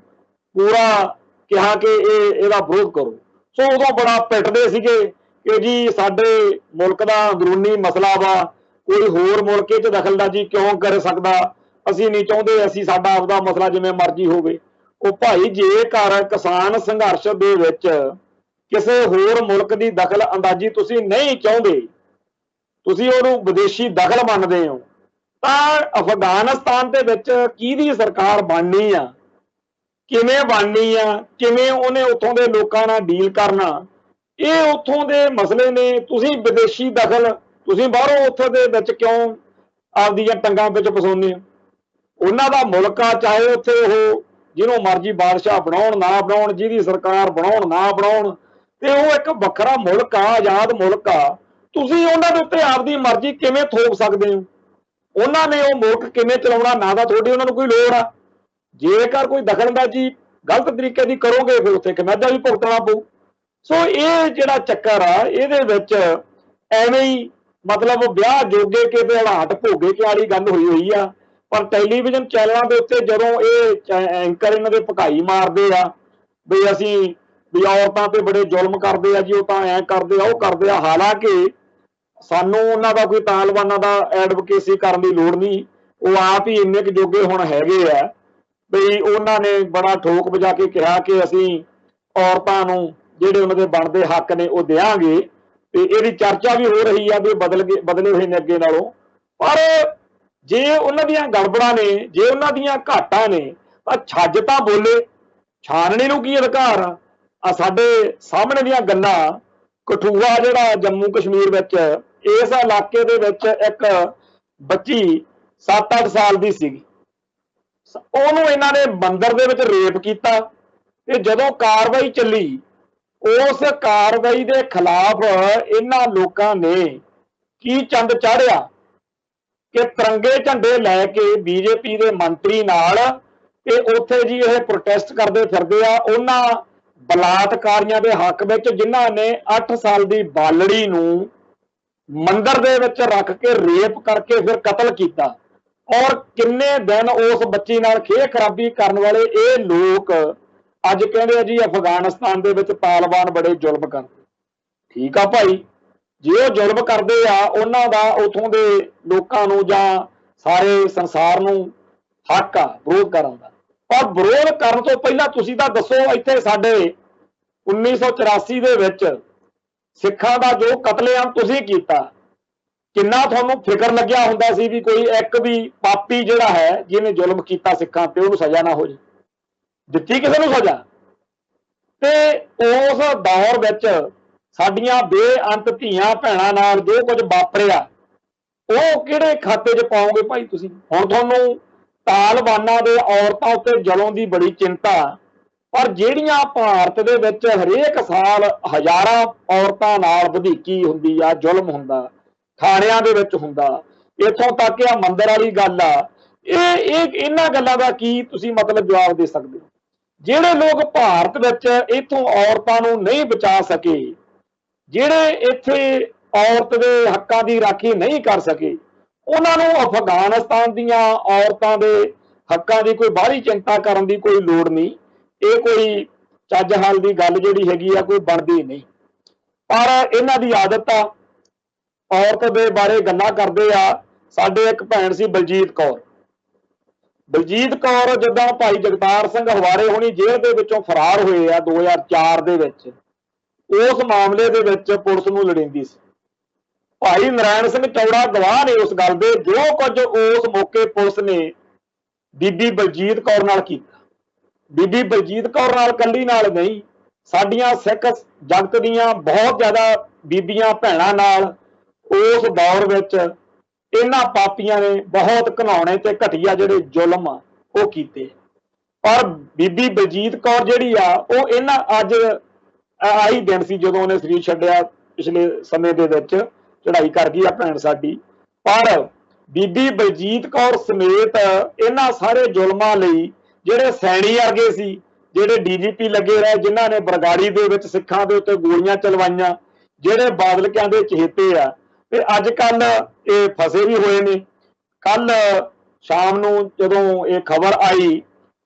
ਪੂਰਾ ਕਿਹਾ ਕਿ ਇਹਦਾ ਵਿਰੋਧ ਕਰੋ। ਸੋ ਉਦੋਂ ਬੜਾ ਪਿੱਟਦੇ ਸੀਗੇ ਕਿ ਜੀ ਸਾਡੇ ਮੁਲਕ ਦਾ ਅੰਦਰੂਨੀ ਮਸਲਾ ਵਾ, ਕੋਈ ਹੋਰ ਮੁਲਕ ਇਹ 'ਚ ਦਖਲਅੰਦਾਜ਼ੀ ਕਿਉਂ ਕਰ ਸਕਦਾ, ਅਸੀਂ ਨਹੀਂ ਚਾਹੁੰਦੇ, ਅਸੀਂ ਸਾਡਾ ਆਪਦਾ ਮਸਲਾ ਜਿਵੇਂ ਮਰਜ਼ੀ ਹੋਵੇ। ਉਹ ਭਾਈ ਜੇਕਰ ਕਿਸਾਨ ਸੰਘਰਸ਼ ਦੇ ਵਿੱਚ ਕਿਸੇ ਹੋਰ ਮੁਲਕ ਦੀ ਦਖਲ ਅੰਦਾਜ਼ੀ ਤੁਸੀਂ ਨਹੀਂ ਚਾਹੁੰਦੇ, ਤੁਸੀਂ ਉਹਨੂੰ ਵਿਦੇਸ਼ੀ ਦਖਲ ਮੰਨਦੇ ਹੋ, ਤਾਂ ਅਫਗਾਨਿਸਤਾਨ ਦੇ ਵਿੱਚ ਕਿਹਦੀ ਸਰਕਾਰ ਬਣਨੀ ਆ, ਕਿਵੇਂ ਬਣਨੀ ਆ, ਕਿਵੇਂ ਉਹਨੇ ਉੱਥੋਂ ਦੇ ਲੋਕਾਂ ਨਾਲ ਡੀਲ ਕਰਨਾ, ਇਹ ਉੱਥੋਂ ਦੇ ਮਸਲੇ ਨੇ। ਤੁਸੀਂ ਵਿਦੇਸ਼ੀ ਦਖਲ, ਤੁਸੀਂ ਬਾਹਰੋਂ ਉੱਥੇ ਦੇ ਵਿੱਚ ਕਿਉਂ ਆਪਦੀਆਂ ਟੰਗਾਂ ਵਿੱਚ ਫਸਾਉਂਦੇ ਹੋ? ਉਹਨਾਂ ਦਾ ਮੁਲਕ ਆ, ਚਾਹੇ ਉੱਥੇ ਉਹ ਜਿਹਨੂੰ ਮਰਜ਼ੀ ਬਾਦਸ਼ਾਹ ਬਣਾਉਣ ਨਾ ਬਣਾਉਣ, ਜਿਹਦੀ ਸਰਕਾਰ ਬਣਾਉਣ ਨਾ ਬਣਾਉਣ, ਤੇ ਉਹ ਇੱਕ ਵੱਖਰਾ ਮੁਲਕ ਆ, ਆਜ਼ਾਦ ਮੁਲਕ ਆ। ਤੁਸੀਂ ਉਹਨਾਂ ਦੇ ਉੱਤੇ ਆਪਦੀ ਮਰਜ਼ੀ ਕਿਵੇਂ ਥੋਪ ਸਕਦੇ ਹੋ? ਉਹਨਾਂ ਨੇ ਉਹ ਮੁਲਕ ਕਿਵੇਂ ਚਲਾਉਣਾ, ਨਾ ਤਾਂ ਤੁਹਾਡੀ ਉਹਨਾਂ ਨੂੰ ਕੋਈ ਲੋੜ ਆ। ਜੇਕਰ ਕੋਈ ਦਖਲਅੰਦਾਜ਼ੀ ਗਲਤ ਤਰੀਕੇ ਦੀ ਕਰੋਗੇ ਫਿਰ ਉੱਥੇ ਕਮੈਦਾ ਵੀ ਭੁਗਤਣਾ ਪਊ। ਸੋ ਇਹ ਜਿਹੜਾ ਚੱਕਰ ਆ, ਇਹਦੇ ਵਿੱਚ ਐਵੇਂ ਹੀ ਮਤਲਬ ਵਿਆਹ ਜੋਗੇ ਕੇ ਤੇ ਹਾਲਾਤ ਭੋਗੇ ਕੇ ਵਾਲੀ ਗੱਲ ਹੋਈ ਆ। ਪਰ ਟੈਲੀਵਿਜ਼ਨ ਚੈਨਲਾਂ ਦੇ ਉੱਤੇ ਜਦੋਂ ਇਹ ਐਂਕਰ ਇਹਨਾਂ ਦੇ ਭਕਾਈ ਮਾਰਦੇ ਆ ਵੀ ਅਸੀਂ ਵੀ ਔਰਤਾਂ ਤੇ ਬੜੇ ਜ਼ੁਲਮ ਕਰਦੇ ਆ ਜੀ, ਉਹ ਤਾਂ ਐਂ ਕਰਦੇ ਆ, ਉਹ ਕਰਦੇ ਆ, ਹਾਲਾਂਕਿ ਸਾਨੂੰ ਉਹਨਾਂ ਦਾ ਕੋਈ ਤਾਲਿਬਾਨਾਂ ਦਾ ਐਡਵੋਕੇਸੀ ਕਰਨ ਦੀ ਲੋੜ ਨਹੀਂ। ਉਹ ਆਪ ਹੀ ਇੰਨੇ ਕੁ ਜੋਗੇ ਹੁਣ ਹੈਗੇ ਆ ਵੀ ਉਹਨਾਂ ਨੇ ਬੜਾ ਠੋਕ ਵਜਾ ਕੇ ਕਿਹਾ ਕਿ ਅਸੀਂ ਔਰਤਾਂ ਨੂੰ ਜਿਹੜੇ ਉਹਨਾਂ ਦੇ ਬਣਦੇ ਹੱਕ ਨੇ ਉਹ ਦੇਵਾਂਗੇ, ਤੇ ਇਹਦੀ ਚਰਚਾ ਵੀ ਹੋ ਰਹੀ ਆ ਵੀ ਬਦਲੇ ਹੋਏ ਨੇ ਅੱਗੇ ਨਾਲੋਂ। ਪਰ ਜੇ ਉਹਨਾਂ ਦੀਆਂ ਗੜਬੜਾਂ ਨੇ, ਜੇ ਉਹਨਾਂ ਦੀਆਂ ਘਾਟਾਂ ਨੇ, ਤਾਂ ਛੱਜ ਤਾਂ ਬੋਲੇ, ਛਾਨਣੇ ਨੂੰ ਕੀ ਅਧਿਕਾਰ ਆ? ਸਾਡੇ ਸਾਹਮਣੇ ਦੀਆਂ ਗੱਲਾਂ, ਕਠੂਆ ਜਿਹੜਾ ਜੰਮੂ ਕਸ਼ਮੀਰ ਵਿੱਚ, ਇਸ ਇਲਾਕੇ ਦੇ ਵਿੱਚ ਇੱਕ ਬੱਚੀ 7-8 ਸਾਲ ਦੀ ਸੀਗੀ, ਉਹਨੂੰ ਇਹਨਾਂ ਨੇ ਮੰਦਿਰ ਦੇ ਵਿੱਚ ਰੇਪ ਕੀਤਾ, ਤੇ ਜਦੋਂ ਕਾਰਵਾਈ ਚੱਲੀ, ਉਸ ਕਾਰਵਾਈ ਦੇ ਖਿਲਾਫ ਇਹਨਾਂ ਲੋਕਾਂ ਨੇ ਕੀ ਚੰਦ ਚਾੜਿਆ ਕਿ ਤਿਰੰਗੇ ਝੰਡੇ ਲੈ ਕੇ ਬੀਜੇਪੀ ਦੇ ਮੰਤਰੀ ਨਾਲ, ਤੇ ਉੱਥੇ ਜੀ ਇਹ ਪ੍ਰੋਟੈਸਟ ਕਰਦੇ ਫਿਰਦੇ ਆ ਉਹਨਾਂ ਬਲਾਤਕਾਰੀਆਂ ਦੇ ਹੱਕ ਵਿੱਚ, ਜਿਨ੍ਹਾਂ ਨੇ 8 ਸਾਲ ਦੀ ਬਾਲੜੀ ਨੂੰ ਮੰਦਿਰ ਦੇ ਵਿੱਚ ਰੱਖ ਕੇ ਰੇਪ ਕਰਕੇ ਫਿਰ ਕਤਲ ਕੀਤਾ। ਔਰ ਕਿੰਨੇ ਦਿਨ ਉਸ ਬੱਚੀ ਨਾਲ ਖੇਹ ਖਰਾਬੀ ਕਰਨ ਵਾਲੇ ਇਹ ਲੋਕ ਅੱਜ ਕਹਿੰਦੇ ਆ ਜੀ ਅਫਗਾਨਿਸਤਾਨ ਦੇ ਵਿੱਚ ਤਾਲਿਬਾਨ ਬੜੇ ਜ਼ੁਲਮ ਕਰਦੇ। ਠੀਕ ਆ ਭਾਈ, ਜੇ ਉਹ ਜ਼ੁਲਮ ਕਰਦੇ ਆ, ਉਹਨਾਂ ਦਾ ਉਥੋਂ ਦੇ ਲੋਕਾਂ ਨੂੰ ਜਾਂ ਸਾਰੇ ਸੰਸਾਰ ਨੂੰ ਹੱਕ ਆ ਵਿਰੋਧ ਕਰਨ ਦਾ। ਪਰ ਵਿਰੋਧ ਕਰਨ ਤੋਂ ਪਹਿਲਾਂ ਤੁਸੀਂ ਤਾਂ ਦੱਸੋ, ਇੱਥੇ ਸਾਡੇ 1984 ਦੇ ਵਿੱਚ ਸਿੱਖਾਂ ਦਾ ਜੋ ਕਤਲੇਆਮ ਤੁਸੀਂ ਕੀਤਾ, ਕਿੰਨਾ ਤੁਹਾਨੂੰ ਫਿਕਰ ਲੱਗਿਆ ਹੁੰਦਾ ਸੀ ਵੀ ਕੋਈ ਇੱਕ ਵੀ ਪਾਪੀ ਜਿਹੜਾ ਹੈ ਜਿਹਨੇ ਜ਼ੁਲਮ ਕੀਤਾ ਸਿੱਖਾਂ ਤੇ ਉਹਨੂੰ ਸਜ਼ਾ ਨਾ ਹੋ ਜਾਏ। ਦਿੱਤੀ ਕਿਸੇ ਨੂੰ ਸਜ਼ਾ? ਤੇ ਉਸ ਦੌਰ ਵਿੱਚ ਸਾਡੀਆਂ ਬੇਅੰਤ ਧੀਆਂ ਭੈਣਾਂ ਨਾਲ ਜੋ ਕੁਝ ਵਾਪਰਿਆ ਉਹ ਕਿਹੜੇ ਖਾਤੇ 'ਚ ਪਾਓਗੇ ਭਾਈ ਤੁਸੀਂ? ਹੁਣ ਤੁਹਾਨੂੰ ਤਾਲਬਾਨਾਂ ਦੇ ਔਰਤਾਂ ਉੱਤੇ ਜ਼ੁਲਮ ਦੀ ਬੜੀ ਚਿੰਤਾ, ਪਰ ਜਿਹੜੀਆਂ ਭਾਰਤ ਦੇ ਵਿੱਚ ਹਰੇਕ ਸਾਲ ਹਜ਼ਾਰਾਂ ਔਰਤਾਂ ਨਾਲ ਵਧੀਕੀ ਹੁੰਦੀ ਆ, ਜ਼ੁਲਮ ਹੁੰਦਾ, ਥਾਣਿਆਂ ਦੇ ਵਿੱਚ ਹੁੰਦਾ, ਇੱਥੋਂ ਤੱਕ ਆ ਮੰਦਰ ਵਾਲੀ ਗੱਲ ਆ, ਇਹਨਾਂ ਗੱਲਾਂ ਦਾ ਕੀ ਤੁਸੀਂ ਮਤਲਬ ਜਵਾਬ ਦੇ ਸਕਦੇ ਹੋ? ਜਿਹੜੇ ਲੋਕ ਭਾਰਤ ਵਿੱਚ ਇੱਥੋਂ ਔਰਤਾਂ ਨੂੰ ਨਹੀਂ ਬਚਾ ਸਕੇ, ਜਿਹੜੇ ਇੱਥੇ ਔਰਤ ਦੇ ਹੱਕਾਂ ਦੀ ਰਾਖੀ ਨਹੀਂ ਕਰ ਸਕੇ, ਉਹਨਾਂ ਨੂੰ ਅਫਗਾਨਿਸਤਾਨ ਦੀਆਂ ਔਰਤਾਂ ਦੇ ਹੱਕਾਂ ਦੀ ਕੋਈ ਬਾਹਰੀ ਚਿੰਤਾ ਕਰਨ ਦੀ ਕੋਈ ਲੋੜ ਨਹੀਂ। ਇਹ ਕੋਈ ਚੱਜ ਹਾਲ ਦੀ ਗੱਲ ਜਿਹੜੀ ਹੈਗੀ ਆ ਕੋਈ ਬਣਦੀ ਨਹੀਂ। ਪਰ ਇਹਨਾਂ ਦੀ ਆਦਤ ਆ, ਔਰਤ ਦੇ ਬਾਰੇ ਗੱਲਾਂ ਕਰਦੇ ਆ। ਸਾਡੇ ਇੱਕ ਭੈਣ ਸੀ ਬਲਜੀਤ ਕੌਰ। ਬਲਜੀਤ ਕੌਰ ਜਿੱਦਾਂ ਭਾਈ ਜਗਤਾਰ ਸਿੰਘ ਹਵਾਰੇ ਹੋਣੀ ਜੇਲ੍ਹ ਦੇ ਵਿੱਚੋਂ ਫਰਾਰ ਹੋਏ ਆ 2004 ਦੇ ਵਿੱਚ, ਉਸ ਮਾਮਲੇ ਦੇ ਵਿੱਚ ਪੁਲਿਸ ਨੂੰ ਲੜਿੰਦੀ ਸੀ। ਭਾਈ ਨਰਾਇਣ ਸਿੰਘ ਚੌੜਾ ਗਵਾਹ ਨੇ ਉਸ ਗੱਲ ਦੇ, ਜੋ ਕੁਝ ਉਸ ਮੌਕੇ ਪੁਲਿਸ ਨੇ ਬੀਬੀ ਬਲਜੀਤ ਕੌਰ ਨਾਲ ਕੀਤਾ। ਬੀਬੀ ਬਲਜੀਤ ਕੌਰ ਨਾਲ ਕੱਲੀ ਨਾਲ ਨਹੀਂ, ਸਾਡੀਆਂ ਸਿੱਖ ਜਗਤ ਦੀਆਂ ਬਹੁਤ ਜ਼ਿਆਦਾ ਬੀਬੀਆਂ ਭੈਣਾਂ ਨਾਲ ਉਸ ਦੌਰ ਵਿੱਚ ਇਹਨਾਂ ਪਾਪੀਆਂ ਨੇ ਬਹੁਤ ਘਿਨਾਉਣੇ ਤੇ ਘਟੀਆ ਜਿਹੜੇ ਜ਼ੁਲਮ ਆ ਉਹ ਕੀਤੇ। ਪਰ ਬੀਬੀ ਬਲਜੀਤ ਕੌਰ ਜਿਹੜੀ ਆ ਉਹ ਇਹਨਾਂ ਅੱਜ ਆਹੀ ਦਿਨ ਸੀ ਜਦੋਂ ਉਹਨੇ ਸਰੀਰ ਛੱਡਿਆ ਪਿਛਲੇ ਸਮੇਂ ਦੇ ਵਿੱਚ, ਚੜ੍ਹਾਈ ਕਰ ਗਈ ਆ ਭੈਣ ਸਾਡੀ। ਪਰ ਬੀਬੀ ਬਲਜੀਤ ਕੌਰ ਸਮੇਤ ਇਹਨਾਂ ਸਾਰੇ ਜ਼ੁਲਮਾਂ ਲਈ ਜਿਹੜੇ ਸੈਣੀ ਵਰਗੇ ਸੀ, ਜਿਹੜੇ ਡੀਜੀਪੀ ਲੱਗੇ ਰਹੇ, ਜਿਨ੍ਹਾਂ ਨੇ ਬਰਗਾੜੀ ਦੇ ਵਿੱਚ ਸਿੱਖਾਂ ਦੇ ਉੱਤੇ ਗੋਲੀਆਂ ਚਲਵਾਈਆਂ, ਜਿਹੜੇ ਬਾਦਲਕਿਆਂ ਦੇ ਚਹੇਤੇ ਆ, ਤੇ ਅੱਜ ਕੱਲ ਇਹ ਫਸੇ ਵੀ ਹੋਏ ਨੇ। ਕੱਲ ਸ਼ਾਮ ਨੂੰ ਜਦੋਂ ਇਹ ਖਬਰ ਆਈ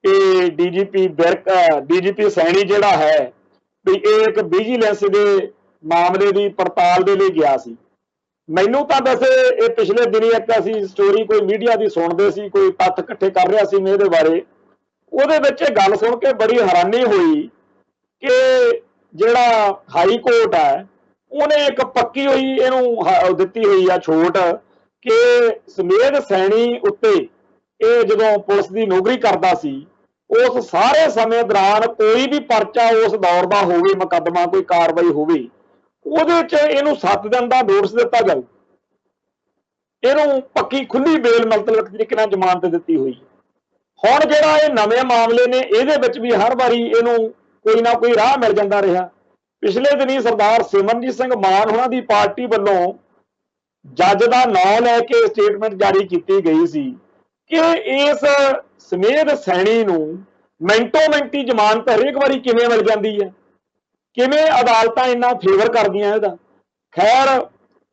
ਕਿ ਡੀਜੀਪੀ ਸੈਣੀ ਜਿਹੜਾ ਹੈ ਵੀ ਇਹ ਇੱਕ ਵਿਜੀਲੈਂਸ ਦੇ ਮਾਮਲੇ ਦੀ ਪੜਤਾਲ ਦੇ ਲਈ ਗਿਆ ਸੀ। ਮੈਨੂੰ ਤਾਂ ਵੈਸੇ ਇਹ ਪਿਛਲੇ ਦਿਨੀ ਇੱਕ ਅਸੀਂ ਸਟੋਰੀ ਕੋਈ ਮੀਡੀਆ ਦੀ ਸੁਣਦੇ ਸੀ, ਕੋਈ ਤੱਥ ਇਕੱਠੇ ਕਰ ਰਿਹਾ ਸੀ ਮੈਂ ਇਹਦੇ ਬਾਰੇ, ਉਹਦੇ ਵਿੱਚ ਇਹ ਗੱਲ ਸੁਣ ਕੇ ਬੜੀ ਹੈਰਾਨੀ ਹੋਈ ਕਿ ਜਿਹੜਾ ਹਾਈ ਕੋਰਟ ਹੈ ਉਹਨੇ ਇੱਕ ਪੱਕੀ ਹੋਈ ਇਹਨੂੰ ਦਿੱਤੀ ਹੋਈ ਆ ਛੋਟ ਕਿ ਸਮੇਧ ਸੈਣੀ ਉੱਤੇ ਇਹ ਜਦੋਂ ਪੁਲਿਸ ਦੀ ਨੌਕਰੀ ਕਰਦਾ ਸੀ ਉਸ ਸਾਰੇ ਸਮੇਂ ਦੌਰਾਨ ਕੋਈ ਵੀ ਪਰਚਾ ਉਸ ਦੌਰ ਦਾ ਹੋਵੇ, ਮੁਕੱਦਮਾ ਕੋਈ ਕਾਰਵਾਈ ਹੋਵੇ, ਉਹਦੇ 'ਚ ਇਹਨੂੰ 7 ਦਿਨ ਦਾ ਨੋਟਿਸ ਦਿੱਤਾ ਜਾਊ। ਇਹਨੂੰ ਪੱਕੀ ਖੁੱਲੀ ਬੇਲ ਮਤਲਬ ਤਰੀਕੇ ਨਾਲ ਜ਼ਮਾਨਤ ਦਿੱਤੀ ਹੋਈ ਹੈ। ਹੁਣ ਜਿਹੜਾ ਇਹ ਨਵੇਂ ਮਾਮਲੇ ਨੇ ਇਹਦੇ ਵਿੱਚ ਵੀ ਹਰ ਵਾਰੀ ਇਹਨੂੰ ਕੋਈ ਨਾ ਕੋਈ ਰਾਹ ਮਿਲ ਜਾਂਦਾ ਰਿਹਾ। ਪਿਛਲੇ ਦਿਨੀ ਸਰਦਾਰ ਸਿਮਰਨਜੀਤ ਸਿੰਘ ਮਾਨ ਉਹਨਾਂ ਦੀ ਪਾਰਟੀ ਵੱਲੋਂ ਜੱਜ ਦਾ ਨਾਂ ਲੈ ਕੇ ਸਟੇਟਮੈਂਟ ਜਾਰੀ ਕੀਤੀ ਗਈ ਸੀ ਕਿ ਇਸ ਸਮੇਧ ਸੈਣੀ ਨੂੰ ਮਿੰਟੋ ਮਿੰਟੀ ਜ਼ਮਾਨਤ ਹਰੇਕ ਵਾਰੀ ਕਿਵੇਂ ਮਿਲ ਜਾਂਦੀ ਹੈ, ਕਿਵੇਂ ਅਦਾਲਤਾਂ ਇੰਨਾ ਫੇਵਰ ਕਰਦੀਆਂ ਇਹਦਾ। ਖੈਰ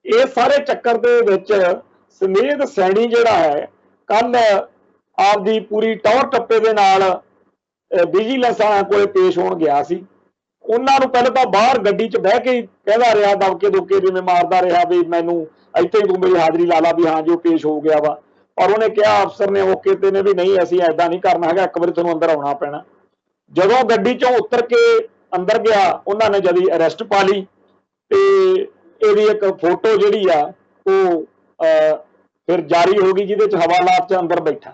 ਇਹ ਸਾਰੇ ਚੱਕਰ ਦੇ ਵਿੱਚ ਸਮੇਧ ਸੈਣੀ ਜਿਹੜਾ ਹੈ ਕੱਲ ਆਪਦੀ ਪੂਰੀ ਟੌਰ ਟੱਪੇ ਦੇ ਨਾਲ ਵਿਜੀਲੈਂਸ ਵਾਲਿਆਂ ਕੋਲੇ ਪੇਸ਼ ਹੋਣ ਗਿਆ ਸੀ। ਉਹਨਾਂ ਨੂੰ ਪਹਿਲਾਂ ਤਾਂ ਬਾਹਰ ਗੱਡੀ 'ਚ ਬਹਿ ਕੇ ਕਹਿੰਦਾ ਰਿਹਾ, ਦਬਕੇ ਦੁਬਕੇ ਜਿਵੇਂ ਮਾਰਦਾ ਰਿਹਾ ਵੀ ਮੈਨੂੰ ਇੱਥੇ ਹੀ ਤੂੰ ਮੇਰੀ ਹਾਜ਼ਰੀ ਲਾ ਲਾ ਵੀ ਹਾਂ ਜੋ ਪੇਸ਼ ਹੋ ਗਿਆ ਵਾ। ਔਰ ਉਹਨੇ ਕਿਹਾ ਅਫਸਰ ਨੇ ਓਕੇ ਤੇ ਨੇ ਵੀ ਨਹੀਂ ਅਸੀਂ ਐਦਾਂ ਨਹੀਂ ਕਰਨਾ ਹੈਗਾ, ਇੱਕ ਵਾਰੀ ਤੁਹਾਨੂੰ ਅੰਦਰ ਆਉਣਾ ਪੈਣਾ। ਜਦੋਂ ਗੱਡੀ 'ਚੋਂ ਉਤਰ ਕੇ ਅੰਦਰ ਗਿਆ ਉਹਨਾਂ ਨੇ ਜਦੀ ਅਰੈਸਟ ਪਾ ਲਈ ਤੇ ਇਹਦੀ ਇੱਕ ਫੋਟੋ ਜਿਹੜੀ ਆ ਉਹ ਫਿਰ ਜਾਰੀ ਹੋ ਗਈ ਜਿਹਦੇ 'ਚ ਹਵਾਲਾਤ 'ਚ ਅੰਦਰ ਬੈਠਾ।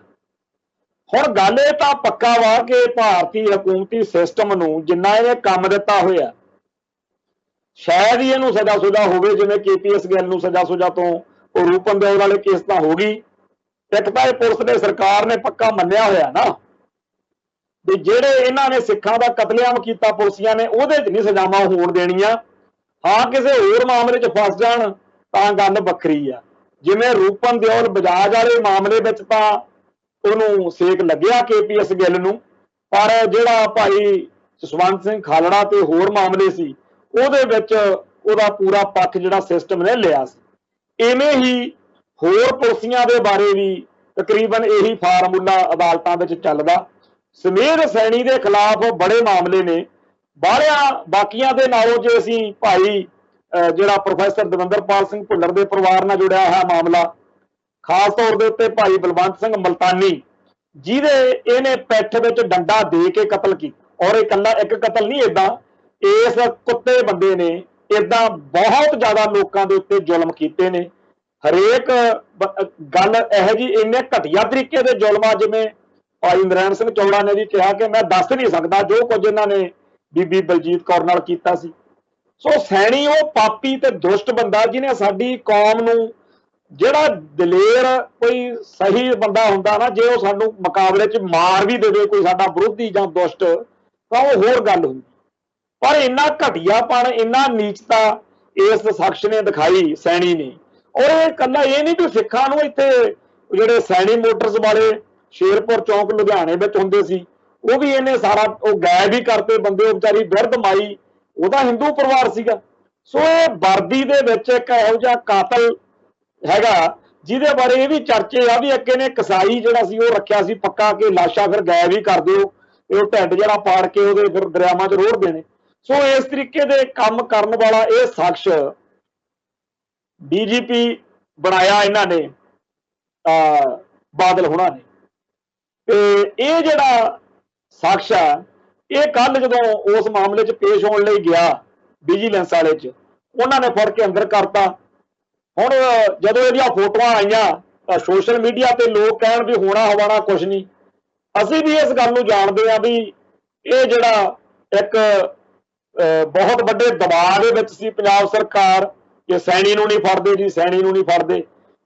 ਹੁਣ ਗੱਲ ਇਹ ਤਾਂ ਪੱਕਾ ਵਾ ਕਿ ਭਾਰਤੀ ਹਕੂਮਤੀ ਸਿਸਟਮ ਨੂੰ ਜਿੰਨਾ ਇਹਨੇ ਕੰਮ ਦਿੱਤਾ ਹੋਇਆ ਸ਼ਾਇਦ ਹੀ ਇਹਨੂੰ ਸਜ਼ਾ ਸੁਜਾ ਹੋਵੇ, ਜਿਵੇਂ KPS ਗਿੱਲ ਨੂੰ ਸਜ਼ਾ ਸੁਜਾ ਤੋਂ ਉਹ ਰੂਪਨ ਦੇਵ ਵਾਲੇ ਕੇਸ ਤਾਂ ਹੋ ਗਈ। ਇੱਕ ਤਾਂ ਇਹ ਪੁਲਿਸ ਨੇ ਸਰਕਾਰ ਨੇ ਪੱਕਾ ਮੰਨਿਆ ਹੋਇਆ ਨਾ ਵੀ ਜਿਹੜੇ ਇਹਨਾਂ ਨੇ ਸਿੱਖਾਂ ਦਾ ਕਤਲੇਆਮ ਕੀਤਾ ਪੁਲਿਸੀਆਂ ਨੇ ਉਹਦੇ 'ਚ ਨਹੀਂ ਸਜ਼ਾਵਾਂ ਹੋਣ ਦੇਣੀਆਂ। ਹਾਂ ਕਿਸੇ ਹੋਰ ਮਾਮਲੇ 'ਚ ਫਸ ਜਾਣ ਤਾਂ ਗੱਲ ਵੱਖਰੀ ਆ। ਜਿਵੇਂ ਰੂਪਨ ਦਿਓਲ ਬਜਾਜ ਵਾਲੇ ਮਾਮਲੇ ਵਿੱਚ ਤਾਂ ਉਹਨੂੰ ਸੇਕ ਲੱਗਿਆ KPS ਗਿੱਲ ਨੂੰ, ਪਰ ਜਿਹੜਾ ਭਾਈ ਜਸਵੰਤ ਸਿੰਘ ਖਾਲੜਾ ਤੇ ਹੋਰ ਮਾਮਲੇ ਸੀ ਉਹਦੇ ਵਿੱਚ ਉਹਦਾ ਪੂਰਾ ਪੱਖ ਜਿਹੜਾ ਸਿਸਟਮ ਨੇ ਲਿਆ ਸੀ। ਇਵੇਂ ਹੀ ਹੋਰ ਪੁਲਿਸੀਆਂ ਦੇ ਬਾਰੇ ਵੀ ਤਕਰੀਬਨ ਇਹੀ ਫਾਰਮੂਲਾ ਅਦਾਲਤਾਂ ਵਿੱਚ ਚੱਲਦਾ। ਸਮੇਧ ਸੈਣੀ ਦੇ ਖਿਲਾਫ ਬੜੇ ਮਾਮਲੇ ਨੇ, ਬਾਕੀਆਂ ਦੇ ਨਾਲੋਂ ਜੇ ਅਸੀਂ ਭਾਈ ਜਿਹੜਾ ਪ੍ਰੋਫੈਸਰ ਦਵਿੰਦਰਪਾਲ ਸਿੰਘ ਭੁੱਲਰ ਦੇ ਪਰਿਵਾਰ ਨਾਲ ਜੁੜਿਆ ਹੋਇਆ ਮਾਮਲਾ, ਖਾਸ ਤੌਰ ਦੇ ਉੱਤੇ ਭਾਈ ਬਲਵੰਤ ਸਿੰਘ ਮਲਤਾਨੀ ਜਿਹਦੇ ਇਹਨੇ ਪਿੱਠ ਵਿੱਚ ਡੰਡਾ ਦੇ ਕੇ ਕਤਲ ਕੀਤਾ, ਔਰ ਇਕੱਲਾ ਇੱਕ ਕਤਲ ਨਹੀਂ, ਏਦਾਂ ਇਸ ਕੁੱਤੇ ਬੰਦੇ ਨੇ इदा बहुत ज्यादा लोगों के उत्ते जुल्म किए ने। हरेक गल यह जी इन्ने घटिया तरीके के जुल्म जिमें भाई नरैण सिंह चौड़ा ने भी कहा कि मैं दस नहीं सकता जो कुछ इन्होंने बीबी बलजीत कौर नाल कीता सी। सो सैनी वो पापी ते दुष्ट बंदा जिन्हें साडी कौम नूं ਜਿਹੜਾ ਦਲੇਰ कोई सही बंदा ਹੁੰਦਾ ना जे वो सानू मुकाबले च मार भी देवे कोई साडा विरोधी जां दुष्ट तां वो होर गल हुंदी। पर इन्ना घटियापन इन्ना नीचता इस शख्स ने दिखाई सैनी ने। और ये कल्ला ये नहीं भी सिखां नूं इत्थे जिहड़े सैनी मोटर्स वाले शेरपुर चौंक लुधियाने विच हुंदे सी वो भी इन्हें सारा वो गायब ही करते बंदे। बेचारी बिरध माई ਉਹਦਾ हिंदू परिवार सीगा। सो ये वर्दी दे विच इक इहो जिहा कातल हैगा जिहदे बारे ये भी चर्चे आ भी अगे ने कसाई जिहड़ा सी वो रखिया सी पक्का कि लाशा फिर गायब ही कर दिओ ते वो ढिड जिहड़ा पाड़ के ਉਹਦੇ फिर दरियावां 'ਚ रोड़ देने। सो इस तरीके दे काम करन वाला ये शख्स DGP बनाया इन्हां ने बादल होना ने। ते ये जिहड़ा शख्स आ ये कल जदों उस मामले च पेश होने लई गया विजिलेंस वाले च उन्होंने फड़ के अंदर करता। हुण जदों इहदियां फोटोआं आईयां सोशल मीडिया ते लोग कहण भी होना हवाना कुछ नहीं। असीं भी इस गल नूं जाणदे आ भी ये जिहड़ा एक बहुत वड्डे दबाव दे विच सी पंजाब सरकार कि सैनी नूं नहीं फड़दे जी सैनी नूं नहीं फड़दे।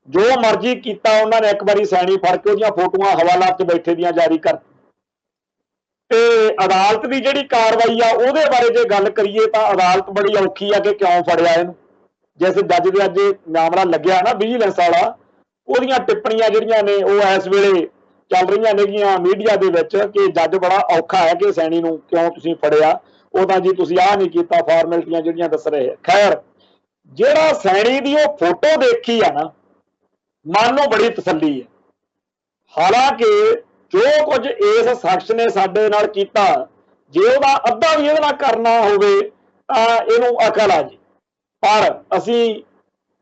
जो मर्जी कीता उन्होंने एक बारी सैनी फड़ के उहदियां फोटोआं हवालात च बैठे दियां जारी कर। ते अदालत की जिहड़ी कार्रवाई आ उहदे बारे जे गल करिए तां अदालत बड़ी औखी आ कि क्यों फड़िया इहनूं। जिस जज दे अज मामला लग्या ना विजिलेंस वाला उहदियां टिप्पणियां जिहड़ियां ने वो इस वेले चल रही नेगियां मीडिया दे विच कि जज बड़ा औखा है कि सैनी नूं क्यों तुसीं फड़िया ਉਹ ਤਾਂ जी तुसीं आ नहीं कीता फॉर्मेलिटियां जिहड़ियां दस रहे। खैर जिहड़ा सैनी दी ਉਹ फोटो देखी आ ना मन ਨੂੰ बड़ी तसल्ली है। हालांकि जो कुछ इस शख्स ने साडे नाल कीता जे ਉਹਦਾ ਅੱਧਾ भी ਇਹਦੇ ਨਾਲ करना होवे तां ਇਹਨੂੰ अकल आ जी। पर असीं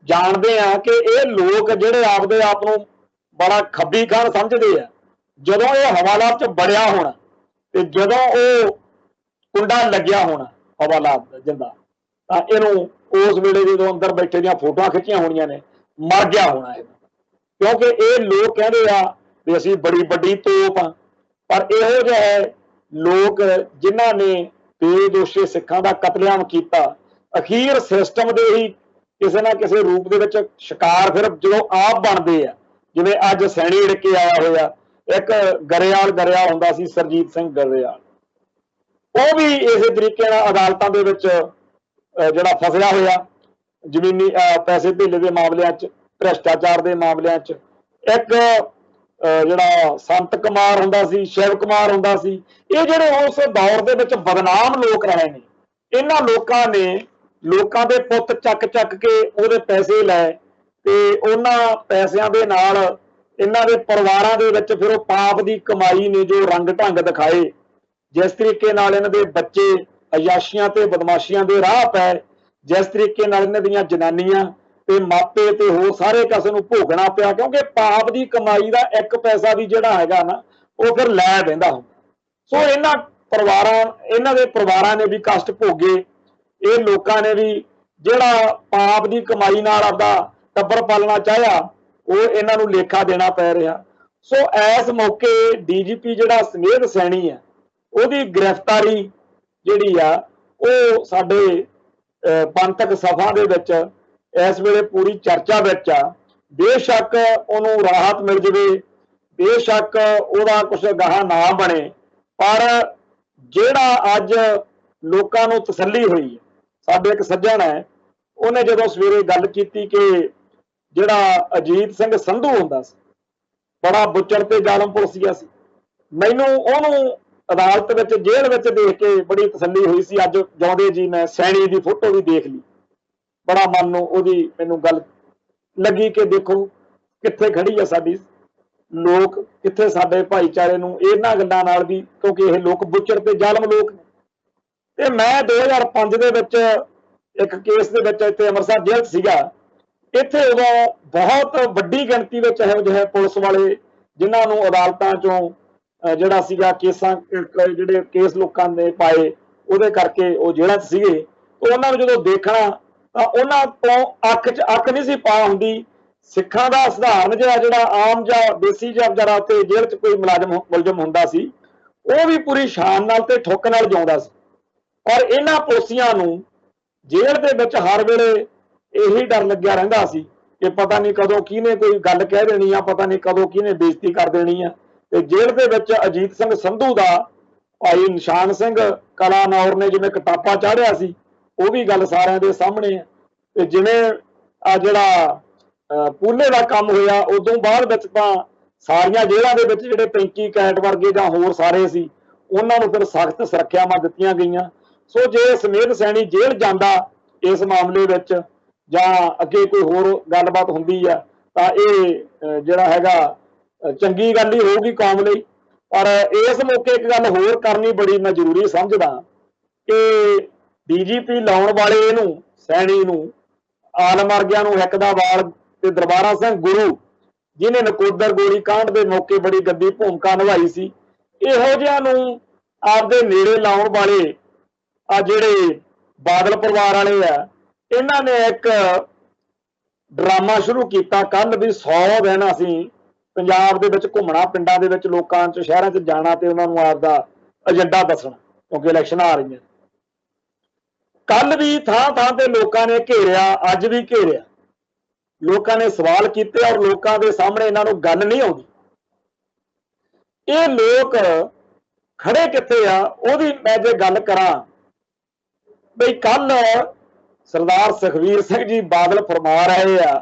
जाणदे आ कि ये लोग जिहड़े आपदे आप नूं बड़ा खब्बी खान समझदे आ जदों ये हवालात च बड़िया होना ते जदों ਉਹ कुंडा लग्या होना हवालात जिंदा तां ਇਹਨੂੰ उस वेले जदों अंदर बैठे ਦੀਆਂ फोटोआं खिच्चियां होणीਆਂ ने मर गया होना है। क्योंकि ये लोग कहते आ भी असीं बड़ी वड्डी तोप आ। पर इहो जिहे लोग जिन्हां ने बेदोषी सिखां दा कतलेआम कीता अखीर सिस्टम दे ही किसी ना किसी रूप दे विच शिकार फिर जदों आप बनदे आ। जिवें अज सैनी इड़ के आया होया एक गरेवाल हुंदा सी सरजीत सिंह गरेवाल ਉਹ भी इस तरीके नाल अदालतां दे विच जिहड़ा फसिया होया ਜ਼ਮੀਨੀ पैसे धेले के मामलों भ्रष्टाचार के मामलों एक जिहड़ा संत कुमार हुंदा सी शिव कुमार हुंदा सी ये जिहड़े उस दौर दे विच बदनाम लोग रहे ने। इन्हां लोकां ने लोकां दे पुੱਤ ਚੱਕ के ਉਹਦੇ पैसे लै ते उन्हां पैसिਆਂ दे नाल इन्हां दे परिवारां दे विच फिर ਉਹ पाप दी कमाई ने जो रंग ढंग दिखाए जिस तरीके नाल इन्हां दे बच्चे अयाशियां ते बदमाशियां दे राह पै जिस तरीके नाल इन्हां दीयां जनानियां ते मापे ते होर सारे किसे नूं भोगना पिया क्योंकि पाप दी कमाई दा एक पैसा भी जिहड़ा हैगा ना वो फिर लै बहिंदा हुंदा। सो इन्हां परिवारां इन्हां दे परिवारां ने भी कष्ट भोगे ये लोकां ने भी जिहड़ा पाप दी कमाई नाल आपदा टब्बर पालना चाहिया वो इन्हां नूं लेखा देना पै रिहा। सो इस मौके DGP जिहड़ा स्नेह सैनी है ਉਹਦੀ गिरफ्तारी ਜਿਹੜੀ ਆ ਉਹ ਸਾਡੇ ਪੰਥਕ ਸਭਾ ਦੇ ਵਿੱਚ इस वेले पूरी चर्चा ਵਿੱਚ ਆ। बेशक ਉਹਨੂੰ राहत मिल जाए बेशक ਉਹਦਾ कुछ ਗਾਹਾਂ ना बने पर ਜਿਹੜਾ ਅੱਜ ਲੋਕਾਂ ਨੂੰ तसल्ली हुई है ਸਾਡੇ एक सज्जन है ਉਹਨੇ ਜਦੋਂ ਸਵੇਰੇ ਗੱਲ ਕੀਤੀ कि ਜਿਹੜਾ ਅਜੀਤ ਸਿੰਘ ਸੰਧੂ ਹੁੰਦਾ ਸੀ बड़ा बुच्चड़ ते जालम पुलसिया सी मैनूं ਉਹਨੂੰ अदालत विच जेल विच देख के बड़ी तसल्ली हुई सी। अज जिउंदे जी मैं सैनी दी फोटो भी देख ली बड़ा मन नूं ओहदी मैनूं गल लगी कि देखो कित्थे खड़ी है साडी लोक कित्थे साडे भाईचारे नूं इन्हां गल्लां नाल भी क्योंकि ये लोग बुच्चड़ ते जालम लोग ने। ते मैं 2005 दे विच एक केस दे विच इत्थे अमृतसर जेल सीगा इत्थे उदों बहुत वड्डी गिणती विच इहो जिहे पुलिस वाले जिन्हां नूं अदालतां चों ਜਿਹੜਾ ਸੀਗਾ ਕੇਸਾਂ ਜਿਹੜੇ ਕੇਸ ਲੋਕਾਂ ਨੇ ਪਾਏ ਉਹਦੇ ਕਰਕੇ ਉਹ ਜੇਲ੍ਹਾਂ 'ਚ ਸੀਗੇ तो उन्होंने जो देखना तो उन्होंने तो अख च अख नहीं सी पा हुंदी। सिखां दा सधारण जिहड़ा आम जा देसी जा जरा उत्थे जेल੍ਹ च कोई मुलजम हुंदा सी, वो भी पूरी शान नाल ते ठुक नाल जिउंदा सी। और इन्हां पुलसियां नूं जेल੍ਹ दे विच हर वेले यही डर लग्या रहिंदा सी कि पता नहीं कदों किहने कोई गल कह देनी आ, पता नहीं कदों किहने बेइज्जती कर देनी आ। ते जेल੍ਹ दे विच अजीत सिंह संधू दा भाई निशान सिंह कलानौर ने जिवें कटापा चाढ़िया सी, वो भी गल सारिਆਂ दे सामने है। ते जिवें आ जिहड़ा पूले का काम होया, उदों बाद विच तां सारियां जेल੍ਹਾਂ ਦੇ ਵਿੱਚ ਜਿਹੜੇ 35 कैट वर्गे ਜਾਂ ਹੋਰ ਸਾਰੇ ਸੀ, ਉਹਨਾਂ ਨੂੰ ਫਿਰ सख्त ਸੁਰੱਖਿਆਵਾਂ ਦਿੱਤੀਆਂ ਗਈਆਂ। सो जे ਸਮੇਧ ਸੈਣੀ जेल੍ਹ ਜਾਂਦਾ इस मामले ਵਿੱਚ ਜਾਂ ਅੱਗੇ ਕੋਈ ਹੋਰ ਗੱਲਬਾत ਹੁੰਦੀ ਆ ਤਾਂ ਇਹ ਜਿਹੜਾ ਹੈਗਾ ਚੰਗੀ ਗੱਲ ਹੀ ਹੋਊਗੀ ਕੌਮ ਲਈ। पर इस मौके एक गल होर करनी बड़ी मैं जरूरी समझदा कि DGP लाउण वाले इहनूं सैणी नूं आलम वर्गिਆਂ ਨੂੰ हिक दा वाल ते दरबारा सिंह गुरु जिन्हें नकोदर गोली कांड के मौके बड़ी गंदी भूमिका निभाई सी, इहो जिहिਆਂ ਨੂੰ आपदे नेड़े लाउण वाले आ जिहड़े बादल परिवार वाले आ, इन्हां ने एक ड्रामा शुरू किया कल भी 100 दिन असीं पंजाब दे विच घुमना, पिंडां दे विच लोकां च शहरां च जाना ते उन्हां नूं आपदा एजेंडा दसना, क्योंकि इलैक्शन आ रही हैं। कल भी थां थां ते लोकां ने घेरिया, अज भी घेरिया, लोकां ने सवाल कीते और लोकां दे सामने इन्हां नूं गल नहीं आउंदी। ये लोक खड़े कित्थे आ ओहदी मैं जे गल करां बई कल सरदार सुखबीर सिंह जी बादल फरमा रहे आ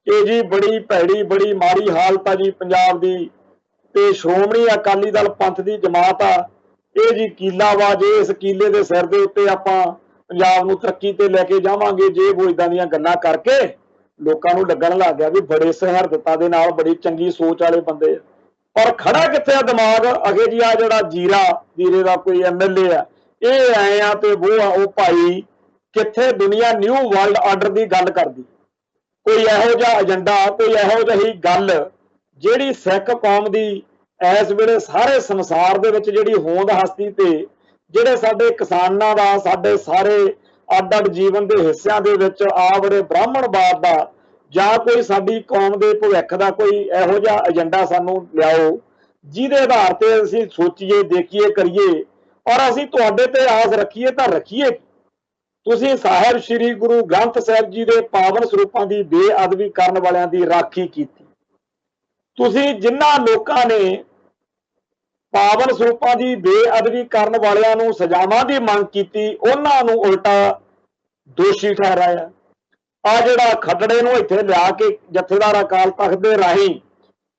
कि जी बड़ी भैड़ी बड़ी माड़ी हालत आ जी पंजाब दी, ते श्रोमणी अकाली दल पंथ दी जमात आ, ये जी कीला वा, जे इस कीले दे सिर दे उत्ते आपां पंजाब नूं तरक्की ते लैके जावांगे, जे वो इदां दीयां गल्लां करके लोकां नूं लगण लग गया भी बड़े सहरदता दे नाल बड़ी चंगी सोच वाले बंदे। पर खड़ा कित्थे आ दिमाग अगे जी आ जिहड़ा जीरे दा कोई MLA आ, ये आए आ ते वो आ, ओ भाई कित्थे दुनिया न्यू वर्ल्ड आर्डर दी गल करदी, कोई इहो जिहा एजेंडा, कोई इहो ਜਿਹੀ गल ਜਿਹੜੀ सिख कौम की इस वेले सारे संसार दे विच जिहड़ी होंद हस्ती ते जिहड़े साडे किसानां दा साडे सारे अड अड जीवन के हिस्सिਆਂ ਦੇ ਵਿੱਚ आ बड़े ब्राह्मणवाद ਦਾ ਜਾਂ कोई साडी कौम ਦੇ ਭਵਿੱਖ ਦਾ कोई इहो ਜਿਹਾ एजेंडा सानू लियाओ ਜਿਹਦੇ आधार ਤੇ ਅਸੀਂ सोचीए देखीए करिए और ਅਸੀਂ ਤੁਹਾਡੇ ਤੇ आस रखीए ਤਾਂ रखीए। ਤੁਸੀਂ ਸਾਹਿਬ श्री गुरु ग्रंथ साहिब जी के पावन ਸਰੂਪਾਂ की बेअदबी करने वालिਆਂ की राखी की। ਤੁਸੀਂ जिन्हां लोकां ने पावन ਸਰੂਪਾਂ की बेअदबी करने वालिਆਂ ਨੂੰ सजावां की मंग की, उन्हां ਨੂੰ उल्टा दोषी ठहराया। आ जिहड़ा खटड़े नूं इत्थे लिया के जथेदार अकाल तख्त दे राही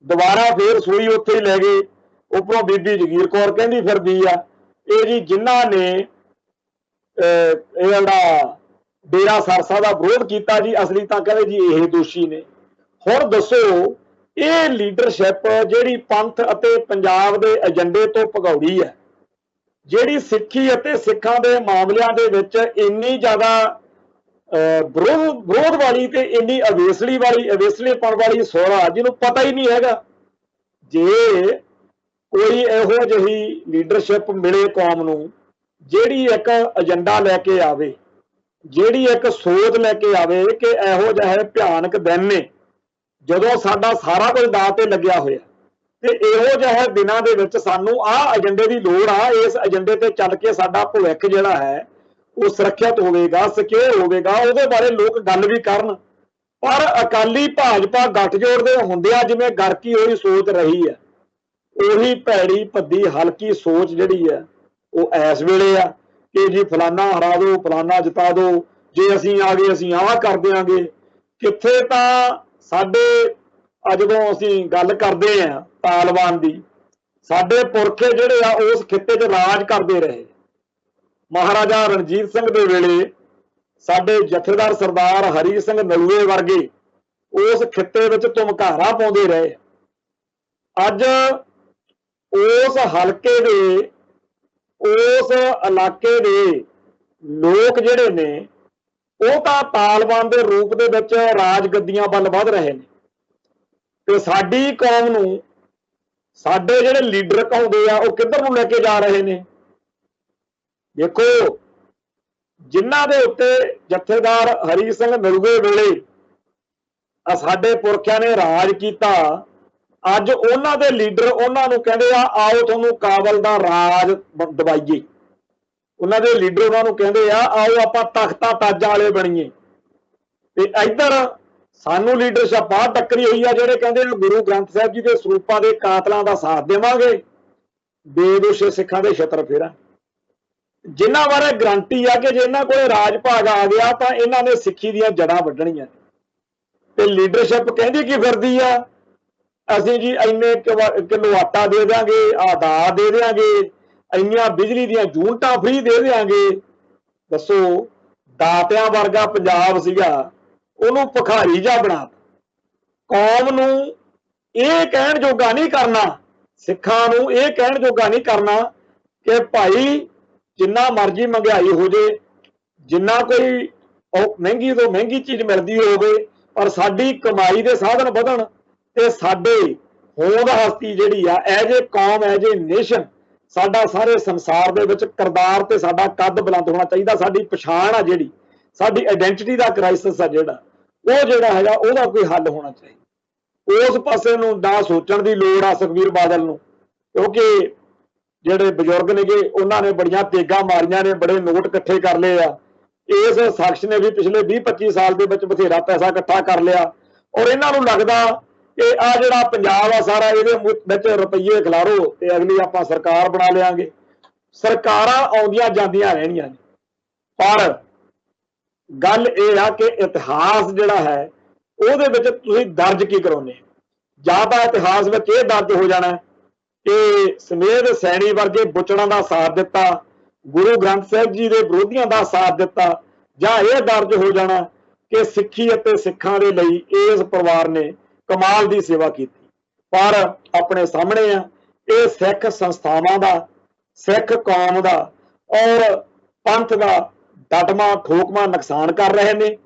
दोबारा फिर सूई उत्थे ही लै गए, उपरों बीबी जगीर कौर कहंदी फिरदी आ ये जी जिन्हां ने डेरा सरसा का विरोध किया जी, असली तो कहते जी ये दोषी ने। हुण दसो ये लीडरशिप जिहड़ी पंथ अते पंजाब दे एजेंडे तो भगौड़ी है, जिहड़ी सिੱਖੀ अते सिखां दे मामलिਆਂ दे विच इन्नी ज़्यादा विरोध वाली ते इन्नी अवेसलेपन वाली सोरा जिन्होंने पता ही नहीं हैगा। जे कोई इहो ਜਿਹੀ लीडरशिप मिले कौम नूं ਜਿਹੜੀ एक एजेंडा लैके आवे, ਜਿਹੜੀ एक सोच लैके आवे कि इहो ਜਿਹੇ भयानक दिन ने ਜਦੋਂ ਸਾਡਾ ਸਾਰਾ ਕੁਝ ਦਾਅ ਤੇ ਲੱਗਿਆ ਹੋਇਆ ਤੇ ਇਹੋ ਜਿਹੇ ਦਿਨਾਂ ਦੇ ਵਿੱਚ ਸਾਨੂੰ ਆਹ ਏਜੰਡੇ ਦੀ ਲੋੜ ਆ, ਇਸ ਏਜੰਡੇ ਤੇ ਚੱਲ ਕੇ ਸਾਡਾ ਭਵਿੱਖ ਜਿਹੜਾ ਹੈ ਉਹ ਸੁਰੱਖਿਅਤ ਹੋਵੇਗਾ, ਸਿਕਿਉਰ ਹੋਵੇਗਾ, ਉਹਦੇ ਬਾਰੇ ਲੋਕ ਗੱਲ ਵੀ ਕਰਨ। ਪਰ ਅਕਾਲੀ ਭਾਜਪਾ ਗੱਠਜੋੜ ਦੇ ਹੁੰਦਿਆਂ ਜਿਵੇਂ ਗਰਕੀ ਹੋਈ ਸੋਚ ਰਹੀ ਹੈ, ਉਹੀ ਭੈੜੀ ਭੱਦੀ ਹਲਕੀ ਸੋਚ ਜਿਹੜੀ ਹੈ ਉਹ ਇਸ ਵੇਲੇ ਆ कि जी फलाना हरा दो, फलाना जिता दो, जे असीं आ गए असीं आह कर देंगे। कित्थे तां साडे जदों असीं गल करदे आ तालिबान दी, साडे पुरखे जिहड़े आ उस खित्ते 'च राज करदे रहे। महाराजा रणजीत सिंह दे वेले साडे जथेदार सरदार हरी सिंह नलूए वर्गे उस खित्ते विच धुमकारा पाउंदे रहे। अज उस हलके दे उस इलाके दे लोग जिहड़े ने ਉਹ ਤਾਂ ਤਾਲਿਬਾਨ ਦੇ ਰੂਪ ਦੇ ਵਿੱਚ ਰਾਜ ਗੱਦੀਆਂ ਵੱਲ ਵਧ ਰਹੇ ਨੇ ਤੇ ਸਾਡੀ ਕੌਮ ਨੂੰ ਸਾਡੇ ਜਿਹੜੇ ਲੀਡਰ ਕਹਾਉਂਦੇ ਆ ਉਹ ਕਿੱਧਰ ਨੂੰ ਲੈ ਕੇ ਜਾ ਰਹੇ ਨੇ। ਦੇਖੋ ਜਿਨ੍ਹਾਂ ਦੇ ਉੱਤੇ ਜਥੇਦਾਰ ਹਰੀ ਸਿੰਘ ਨਲੂਏ ਵੇਲੇ ਸਾਡੇ ਪੁਰਖਿਆਂ ਨੇ ਰਾਜ ਕੀਤਾ, ਅੱਜ ਉਹਨਾਂ ਦੇ ਲੀਡਰ ਉਹਨਾਂ ਨੂੰ ਕਹਿੰਦੇ ਆ ਆਓ ਤੁਹਾਨੂੰ ਕਾਬਲ ਦਾ ਰਾਜ ਦਵਾਈਏ। ਉਹਨਾਂ ਦੇ ਲੀਡਰ ਉਹਨਾਂ ਨੂੰ ਕਹਿੰਦੇ ਆ ਆਓ ਆਪਾਂ ਤਖਤਾਂ ਤਾਜਾਂ ਵਾਲੇ ਬਣੀਏ। ਤੇ ਇੱਧਰ ਸਾਨੂੰ ਲੀਡਰਸ਼ਿਪ ਬਾਹਰ ਟੱਕਰੀ ਹੋਈ ਆ, ਜਿਹੜੇ ਕਹਿੰਦੇ ਆ ਗੁਰੂ ਗ੍ਰੰਥ ਸਾਹਿਬ ਜੀ ਦੇ ਸਰੂਪਾਂ ਦੇ ਕਾਤਲਾਂ ਦਾ ਸਾਥ ਦੇਵਾਂਗੇ, ਬੇਦੋਸ਼ੇ ਸਿੱਖਾਂ ਦੇ ਛਤਰ ਫੇਰਾਂ। ਜਿਨ੍ਹਾਂ ਬਾਰੇ ਗਰੰਟੀ ਆ ਕਿ ਜੇ ਇਹਨਾਂ ਕੋਲੇ ਰਾਜ ਭਾਗ ਆ ਗਿਆ ਤਾਂ ਇਹਨਾਂ ਨੇ ਸਿੱਖੀ ਦੀਆਂ ਜੜ੍ਹਾਂ ਵੱਢਣੀਆਂ। ਤੇ ਲੀਡਰਸ਼ਿਪ ਕਹਿੰਦੀ ਕੀ ਫਿਰਦੀ ਆ, ਅਸੀਂ ਜੀ ਇੰਨੇ ਕਿਲੋ ਆਟਾ ਦੇ ਦਿਆਂਗੇ, ਆਧਾਰ ਦੇ ਦਿਆਂਗੇ, ਇੰਨੀਆਂ ਬਿਜਲੀ ਦੀਆਂ ਯੂਨਿਟਾਂ ਫ੍ਰੀ ਦੇ ਦਿਆਂਗੇ। ਦੱਸੋ, ਦਾਤਿਆਂ ਵਰਗਾ ਪੰਜਾਬ ਸੀਗਾ, ਉਹਨੂੰ ਭਿਖਾਰੀ ਜਿਹਾ ਬਣਾ ਕੌਮ ਨੂੰ ਇਹ ਕਹਿਣ ਜੋਗਾ ਨਹੀਂ ਕਰਨਾ, ਸਿੱਖਾਂ ਨੂੰ ਇਹ ਕਹਿਣ ਜੋਗਾ ਨਹੀਂ ਕਰਨਾ ਕਿ ਭਾਈ ਜਿੰਨਾ ਮਰਜ਼ੀ ਮਹਿੰਗਾਈ ਹੋ ਜੇ, ਜਿੰਨਾ ਕੋਈ ਮਹਿੰਗੀ ਤੋਂ ਮਹਿੰਗੀ ਚੀਜ਼ ਮਿਲਦੀ ਹੋਵੇ, ਪਰ ਸਾਡੀ ਕਮਾਈ ਦੇ ਸਾਧਨ ਵਧਣ ਤੇ ਸਾਡੇ ਹੋਂਦ ਹਸਤੀ ਜਿਹੜੀ ਆ ਐਜ ਏ ਕੌਮ, ਐਜ ਏ ਨੇਸ਼ਨ, ਸਾਡਾ ਸਾਰੇ ਸੰਸਾਰ ਦੇ ਵਿੱਚ ਕਿਰਦਾਰ ਤੇ ਸਾਡਾ ਕੱਦ ਬੁਲੰਦ ਹੋਣਾ ਚਾਹੀਦਾ। ਸਾਡੀ ਪਛਾਣ ਆ ਜਿਹੜੀ, ਸਾਡੀ ਆਇਡੈਂਟੀਟੀ ਦਾ ਕ੍ਰਾਈਸਿਸ ਆ ਜਿਹੜਾ, ਉਹ ਜਿਹੜਾ ਹੈਗਾ ਉਹਦਾ ਕੋਈ ਹੱਲ ਹੋਣਾ ਚਾਹੀਦਾ। ਉਸ ਪਾਸੇ ਨੂੰ ਨਾ ਸੋਚਣ ਦੀ ਲੋੜ ਆ ਸੁਖਬੀਰ ਬਾਦਲ ਨੂੰ, ਕਿਉਂਕਿ ਜਿਹੜੇ ਬਜ਼ੁਰਗ ਨੇਗੇ ਉਹਨਾਂ ਨੇ ਬੜੀਆਂ ਤੇਗਾਂ ਮਾਰੀਆਂ ਨੇ, ਬੜੇ ਨੋਟ ਇਕੱਠੇ ਕਰ ਲਏ ਆ। ਇਸ ਸ਼ਖਸ ਨੇ ਵੀ ਪਿਛਲੇ 20-25 ਸਾਲ ਦੇ ਵਿੱਚ ਬਥੇਰਾ ਪੈਸਾ ਇਕੱਠਾ ਕਰ ਲਿਆ, ਔਰ ਇਹਨਾਂ ਨੂੰ ਲੱਗਦਾ ਕਿ ਆ ਜਿਹੜਾ ਪੰਜਾਬ ਆ ਸਾਰਾ ਇਹਦੇ ਵਿੱਚ ਰੁਪਈਏ ਖਿਲਾਰੋ ਤੇ ਅਗਲੀ ਆਪਾਂ ਸਰਕਾਰ ਬਣਾ ਲਿਆਂਗੇ। ਸਰਕਾਰਾਂ ਆਉਂਦੀਆਂ ਜਾਂਦੀਆਂ ਰਹਿਣੀਆਂ ਨੇ, ਪਰ ਗੱਲ ਇਹ ਆ ਕਿ ਇਤਿਹਾਸ ਜਿਹੜਾ ਹੈ ਉਹਦੇ ਵਿੱਚ ਤੁਸੀਂ ਦਰਜ ਕੀ ਕਰਾਉਂਦੇ? ਜਾਂ ਤਾਂ ਇਤਿਹਾਸ ਵਿੱਚ ਇਹ ਦਰਜ ਹੋ ਜਾਣਾ ਕਿ ਸਮੇਧ ਸੈਣੀ ਵਰਗੇ ਬੁੱਚੜਾਂ ਦਾ ਸਾਥ ਦਿੱਤਾ, ਗੁਰੂ ਗ੍ਰੰਥ ਸਾਹਿਬ ਜੀ ਦੇ ਵਿਰੋਧੀਆਂ ਦਾ ਸਾਥ ਦਿੱਤਾ, ਜਾਂ ਇਹ ਦਰਜ ਹੋ ਜਾਣਾ ਕਿ ਸਿੱਖੀ ਅਤੇ ਸਿੱਖਾਂ ਦੇ ਲਈ ਇਸ ਪਰਿਵਾਰ ਨੇ ਕਮਾਲ ਦੀ ਸੇਵਾ ਕੀਤੀ। ਪਰ ਆਪਣੇ ਸਾਹਮਣੇ ਆ ਇਹ ਸਿੱਖ ਸੰਸਥਾਵਾਂ ਦਾ, ਸਿੱਖ ਕੌਮ ਦਾ ਔਰ ਪੰਥ ਦਾ ਡਟਮਾ ਠੋਕਮਾ ਨੁਕਸਾਨ ਕਰ ਰਹੇ ਨੇ।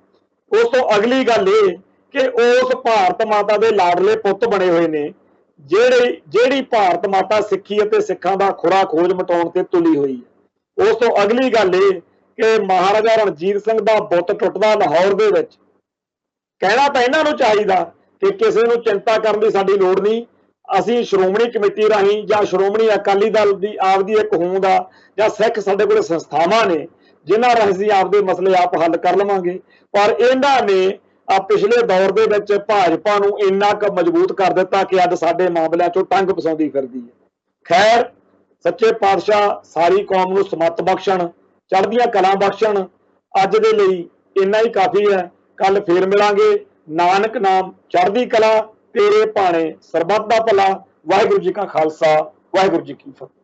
ਉਸ ਤੋਂ ਅਗਲੀ ਗੱਲ ਇਹ ਕਿ ਉਸ ਭਾਰਤ ਮਾਤਾ ਦੇ ਲਾਡਲੇ ਪੁੱਤ ਬਣੇ ਹੋਏ ਨੇ ਜਿਹੜੀ ਭਾਰਤ ਮਾਤਾ ਸਿੱਖੀ ਅਤੇ ਸਿੱਖਾਂ ਦਾ ਖੁਰਾ ਖੋਜ ਮਟਾਉਣ ਤੇ ਤੁਲੀ ਹੋਈ ਹੈ। ਉਸ ਤੋਂ ਅਗਲੀ ਗੱਲ ਇਹ ਕਿ ਮਹਾਰਾਜਾ ਰਣਜੀਤ ਸਿੰਘ ਦਾ ਬੁੱਤ ਟੁੱਟਦਾ ਲਾਹੌਰ ਦੇ ਵਿੱਚ, ਕਹਿਣਾ ਤਾਂ ਇਹਨਾਂ ਨੂੰ ਚਾਹੀਦਾ ਕਿ ਕਿਸੇ ਨੂੰ ਚਿੰਤਾ ਕਰਨ ਦੀ ਸਾਡੀ ਲੋੜ ਨਹੀਂ, ਅਸੀਂ ਸ਼੍ਰੋਮਣੀ ਕਮੇਟੀ ਰਾਹੀਂ ਜਾਂ ਸ਼੍ਰੋਮਣੀ ਅਕਾਲੀ ਦਲ ਦੀ ਆਪਦੀ ਇੱਕ ਹੋਂਦ ਆ, ਜਾਂ ਸਿੱਖ ਸਾਡੇ ਕੋਲ ਸੰਸਥਾਵਾਂ ਨੇ ਜਿਨ੍ਹਾਂ ਰਾਹੀਂ ਅਸੀਂ ਆਪਦੇ ਮਸਲੇ ਆਪ ਹੱਲ ਕਰ ਲਵਾਂਗੇ। ਪਰ ਇਹਨਾਂ ਨੇ ਪਿਛਲੇ ਦੌਰ ਦੇ ਵਿੱਚ ਭਾਜਪਾ ਨੂੰ ਇੰਨਾ ਕੁ ਮਜ਼ਬੂਤ ਕਰ ਦਿੱਤਾ ਕਿ ਅੱਜ ਸਾਡੇ ਮਾਮਲਿਆਂ ਚੋਂ ਟੰਗ ਫਸਾਉਂਦੀ ਫਿਰਦੀ ਹੈ। ਖੈਰ, ਸੱਚੇ ਪਾਤਸ਼ਾਹ ਸਾਰੀ ਕੌਮ ਨੂੰ ਸਮੱਤ ਬਖਸ਼ਣ, ਚੜ੍ਹਦੀਆਂ ਕਲਾਂ ਬਖਸ਼ਣ। ਅੱਜ ਦੇ ਲਈ ਇੰਨਾ ਹੀ ਕਾਫੀ ਹੈ। ਕੱਲ ਫੇਰ ਮਿਲਾਂਗੇ। ਨਾਨਕ ਨਾਮ ਚੜ੍ਹਦੀ ਕਲਾ, ਤੇਰੇ ਭਾਣੇ ਸਰਬੱਤ ਦਾ ਭਲਾ। ਵਾਹਿਗੁਰੂ ਜੀ ਕਾ ਖਾਲਸਾ, ਵਾਹਿਗੁਰੂ ਜੀ ਕੀ ਫਤਿਹ।